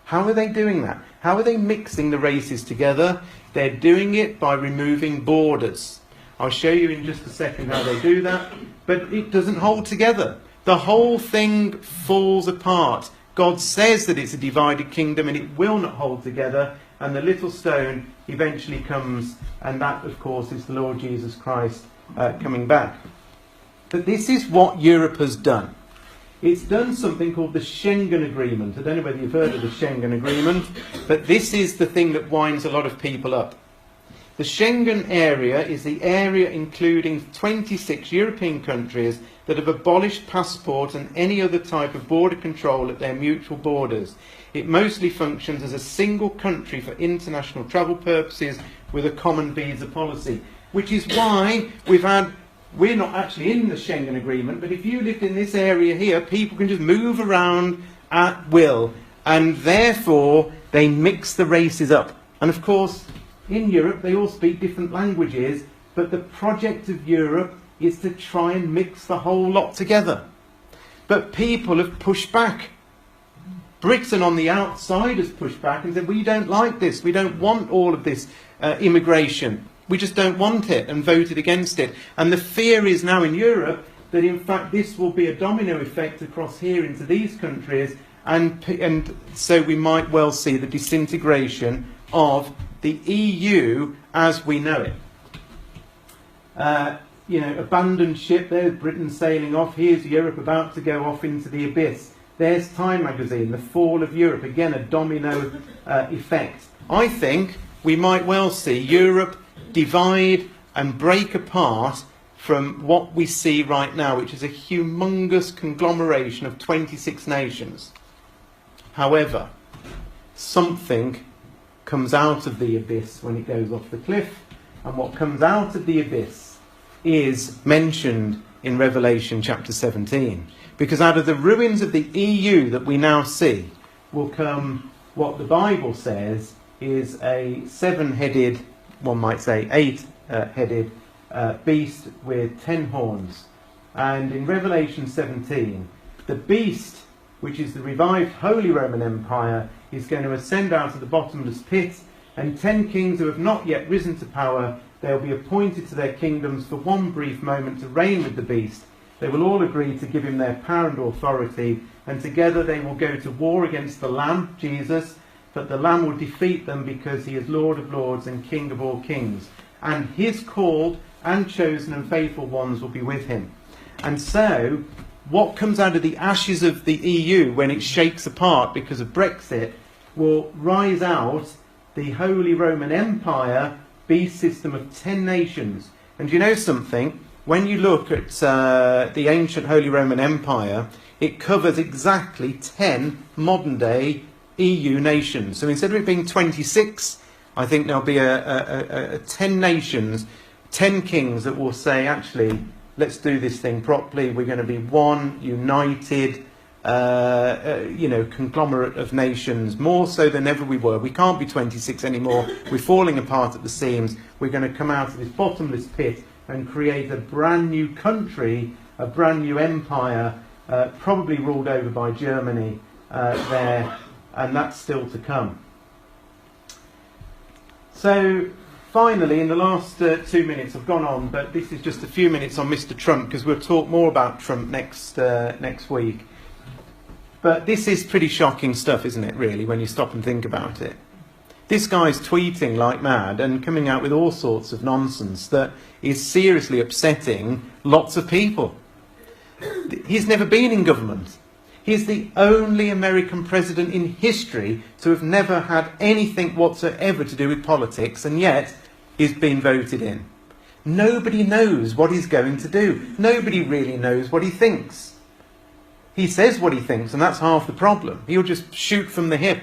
How are they doing that? How are they mixing the races together? They're doing it by removing borders. I'll show you in just a second how they do that. But it doesn't hold together. The whole thing falls apart. God says that it's a divided kingdom and it will not hold together. And the little stone eventually comes, and that, of course, is the Lord Jesus Christ coming back. But this is what Europe has done. It's done something called the Schengen Agreement. I don't know whether you've heard of the Schengen Agreement, but this is the thing that winds a lot of people up. The Schengen area is the area including 26 European countries that have abolished passport and any other type of border control at their mutual borders. It mostly functions as a single country for international travel purposes with a common visa policy, which is why we're not actually in the Schengen Agreement, but if you lived in this area here, people can just move around at will, and therefore they mix the races up. And of course, in Europe, they all speak different languages, but the project of Europe is to try and mix the whole lot together. But people have pushed back. Britain on the outside has pushed back and said, we don't like this, we don't want all of this immigration. We just don't want it and voted against it. And the fear is now in Europe that in fact this will be a domino effect across here into these countries, and so we might well see the disintegration of the EU as we know it. Abandoned ship, there's Britain sailing off, here's Europe about to go off into the abyss. There's Time magazine, the fall of Europe, again a domino effect. I think we might well see Europe divide and break apart from what we see right now, which is a humongous conglomeration of 26 nations. However, something comes out of the abyss when it goes off the cliff, and what comes out of the abyss is mentioned in Revelation chapter 17. Because out of the ruins of the EU that we now see will come what the Bible says is a seven-headed, one might say eight-headed beast with 10 horns. And in Revelation 17, the beast, which is the revived Holy Roman Empire, is going to ascend out of the bottomless pit, and 10 kings who have not yet risen to power, they'll be appointed to their kingdoms for one brief moment to reign with the beast. They will all agree to give him their power and authority, and together they will go to war against the Lamb, Jesus, but the Lamb will defeat them because he is Lord of lords and King of all kings. And his called and chosen and faithful ones will be with him. And so, what comes out of the ashes of the EU when it shakes apart because of Brexit will rise out the Holy Roman Empire beast system of 10 nations. And you know something? When you look at the ancient Holy Roman Empire, it covers exactly 10 modern-day EU nations. So instead of it being 26, I think there'll be a 10 nations, 10 kings that will say, actually, let's do this thing properly. We're going to be one, united, conglomerate of nations, more so than ever we were. We can't be 26 anymore. We're falling apart at the seams. We're going to come out of this bottomless pit and create a brand new country, a brand new empire, probably ruled over by Germany there, and that's still to come. So, finally, in the last 2 minutes, I've gone on, but this is just a few minutes on Mr. Trump, because we'll talk more about Trump next week. But this is pretty shocking stuff, isn't it, really, when you stop and think about it? This guy's tweeting like mad and coming out with all sorts of nonsense that is seriously upsetting lots of people. He's never been in government. He's the only American president in history to have never had anything whatsoever to do with politics, and yet he's been voted in. Nobody knows what he's going to do. Nobody really knows what he thinks. He says what he thinks, and that's half the problem. He'll just shoot from the hip.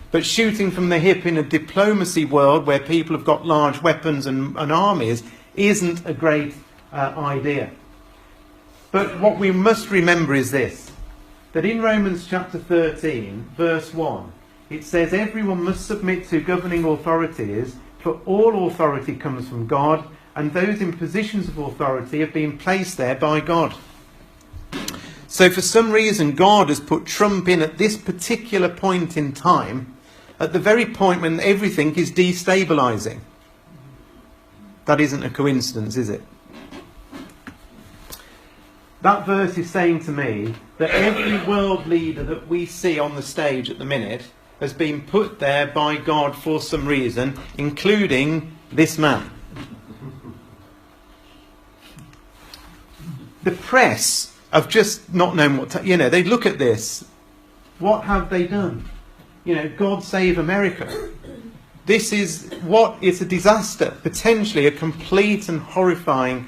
But shooting from the hip in a diplomacy world where people have got large weapons and armies isn't a great idea. But what we must remember is this, that in Romans chapter 13, verse 1, it says, everyone must submit to governing authorities, for all authority comes from God, and those in positions of authority have been placed there by God. So for some reason, God has put Trump in at this particular point in time, at the very point when everything is destabilising. That isn't a coincidence, is it? That verse is saying to me that every world leader that we see on the stage at the minute has been put there by God for some reason, including this man. The press have just not known what to... they look at this. What have they done? God save America. This is it's a disaster, potentially a complete and horrifying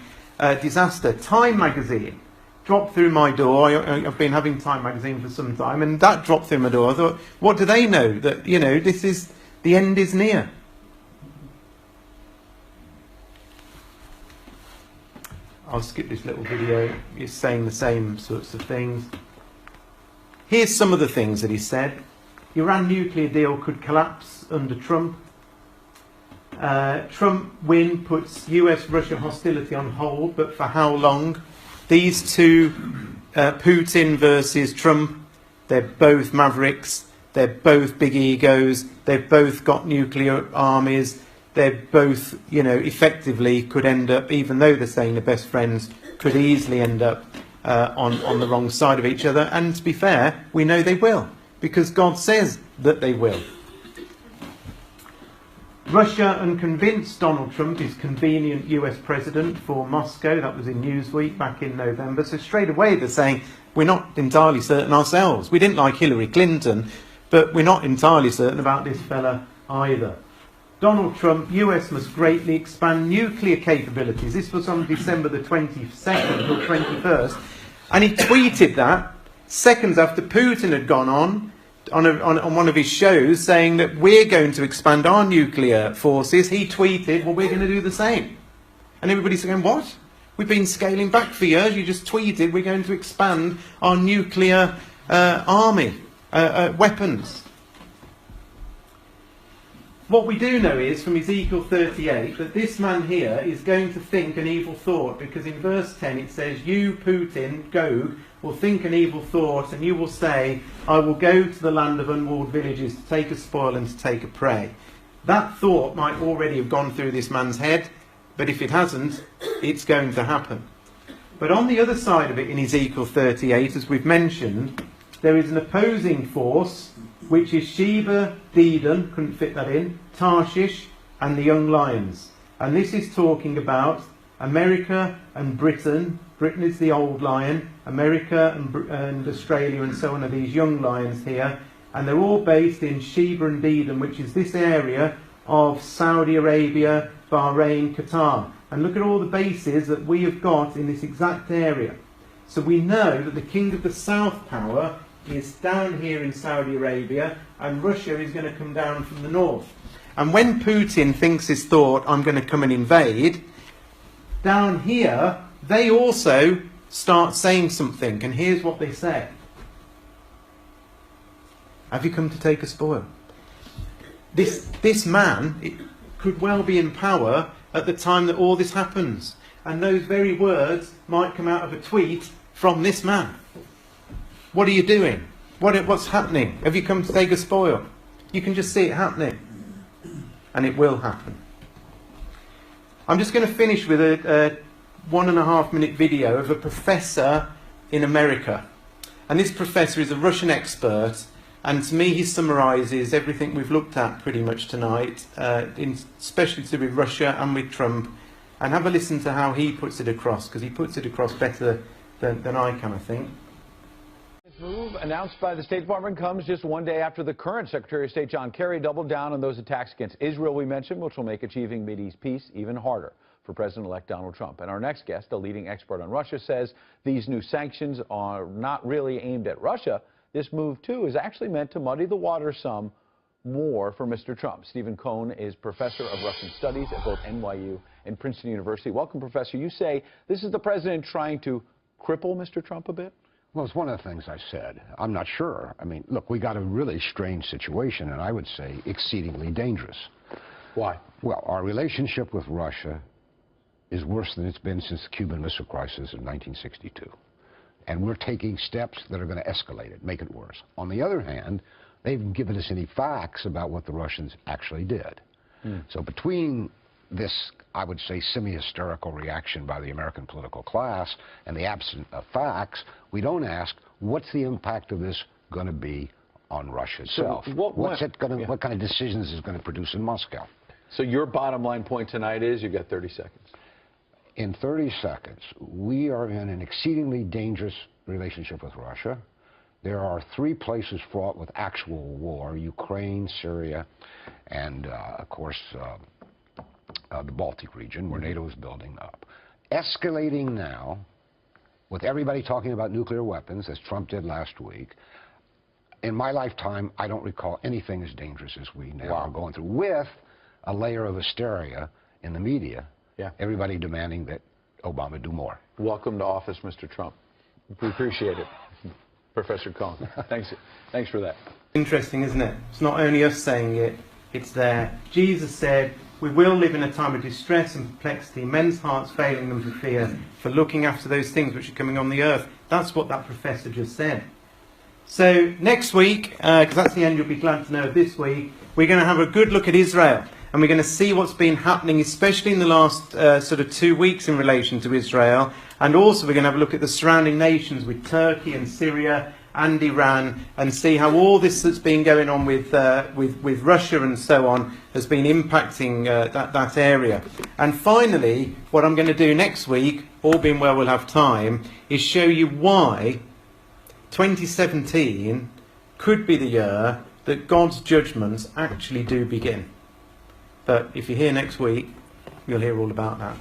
disaster. Time magazine dropped through my door. I've been having Time magazine for some time, and that dropped through my door. I thought, what do they know? That, this is, the end is near. I'll skip this little video. He's saying the same sorts of things. Here's some of the things that he said. Iran nuclear deal could collapse under Trump. Trump win puts US-Russia hostility on hold, but for how long? These two, Putin versus Trump, they're both mavericks. They're both big egos. They've both got nuclear armies. they're both, you know, effectively could end up, even though they're saying they're best friends, could easily end up on the wrong side of each other. And to be fair, we know they will, because God says that they will. Russia unconvinced Donald Trump is convenient US president for Moscow. That was in Newsweek back in November. So straight away they're saying we're not entirely certain ourselves. We didn't like Hillary Clinton, but we're not entirely certain about this fella either. Donald Trump, US must greatly expand nuclear capabilities. This was on December the 22nd or 21st. And he tweeted that seconds after Putin had gone on one of his shows saying that we're going to expand our nuclear forces. He tweeted, well, we're going to do the same. And everybody's going, what? We've been scaling back for years. You just tweeted we're going to expand our nuclear army, weapons. What we do know is, from Ezekiel 38, that this man here is going to think an evil thought, because in verse 10 it says, you, Putin, Gog, will think an evil thought, and you will say, I will go to the land of unwalled villages to take a spoil and to take a prey. That thought might already have gone through this man's head, but if it hasn't, it's going to happen. But on the other side of it, in Ezekiel 38, as we've mentioned, there is an opposing force, which is Sheba, Dedan, couldn't fit that in, Tarshish, and the young lions. And this is talking about America and Britain. Britain is the old lion, America and Australia and so on are these young lions here. And they're all based in Sheba and Dedan, which is this area of Saudi Arabia, Bahrain, Qatar. And look at all the bases that we have got in this exact area. So we know that the king of the south power is down here in Saudi Arabia, and Russia is going to come down from the north. And when Putin thinks his thought, I'm going to come and invade, down here they also start saying something, and here's what they say. Have you come to take a spoil? This man could well be in power at the time that all this happens, and those very words might come out of a tweet from this man. What are you doing? What's happening? Have you come to take a spoil? You can just see it happening. And it will happen. I'm just going to finish with a 1.5 minute video of a professor in America. And this professor is a Russian expert. And to me, he summarises everything we've looked at pretty much tonight, especially to do with Russia and with Trump. And have a listen to how he puts it across, because he puts it across better than I can, I think. This move announced by the State Department comes just one day after the current Secretary of State John Kerry doubled down on those attacks against Israel we mentioned, which will make achieving Mideast peace even harder for President-elect Donald Trump. And our next guest, a leading expert on Russia, says these new sanctions are not really aimed at Russia. This move, too, is actually meant to muddy the water some more for Mr. Trump. Stephen Cohn is professor of Russian studies at both NYU and Princeton University. Welcome, Professor. You say this is the president trying to cripple Mr. Trump a bit? Well, it's one of the things I said. I'm not sure. I mean, look, we got a really strange situation, and I would say exceedingly dangerous. Why? Well, our relationship with Russia is worse than it's been since the Cuban Missile Crisis in 1962. And we're taking steps that are going to escalate it, make it worse. On the other hand, they haven't given us any facts about what the Russians actually did. So between this, I would say, semi-hysterical reaction by the American political class and the absence of facts, we don't ask, what's the impact of this going to be on Russia itself? So what kind of decisions is it going to produce in Moscow? So your bottom line point tonight is, you've got 30 seconds. In 30 seconds, we are in an exceedingly dangerous relationship with Russia. There are 3 places fraught with actual war: Ukraine, Syria, and, of course, the Baltic region, where NATO is building up. Escalating now, with everybody talking about nuclear weapons, as Trump did last week. In my lifetime, I don't recall anything as dangerous as we now are going through, with a layer of hysteria in the media. Yeah. Everybody demanding that Obama do more. Welcome to office, Mr. Trump. We appreciate it. Professor Cohn, thanks for that. Interesting, isn't it? It's not only us saying it, it's there. Jesus said, we will live in a time of distress and perplexity, men's hearts failing them for fear, for looking after those things which are coming on the earth. That's what that professor just said. So next week, because that's the end you'll be glad to know of this week, we're going to have a good look at Israel. and we're going to see what's been happening, especially in the last sort of 2 weeks in relation to Israel. And also we're going to have a look at the surrounding nations with Turkey and Syria and Iran, and see how all this that's been going on with Russia and so on has been impacting that area. And finally, what I'm going to do next week, all being well, we'll have time, is show you why 2017 could be the year that God's judgments actually do begin. But if you're here next week, you'll hear all about that.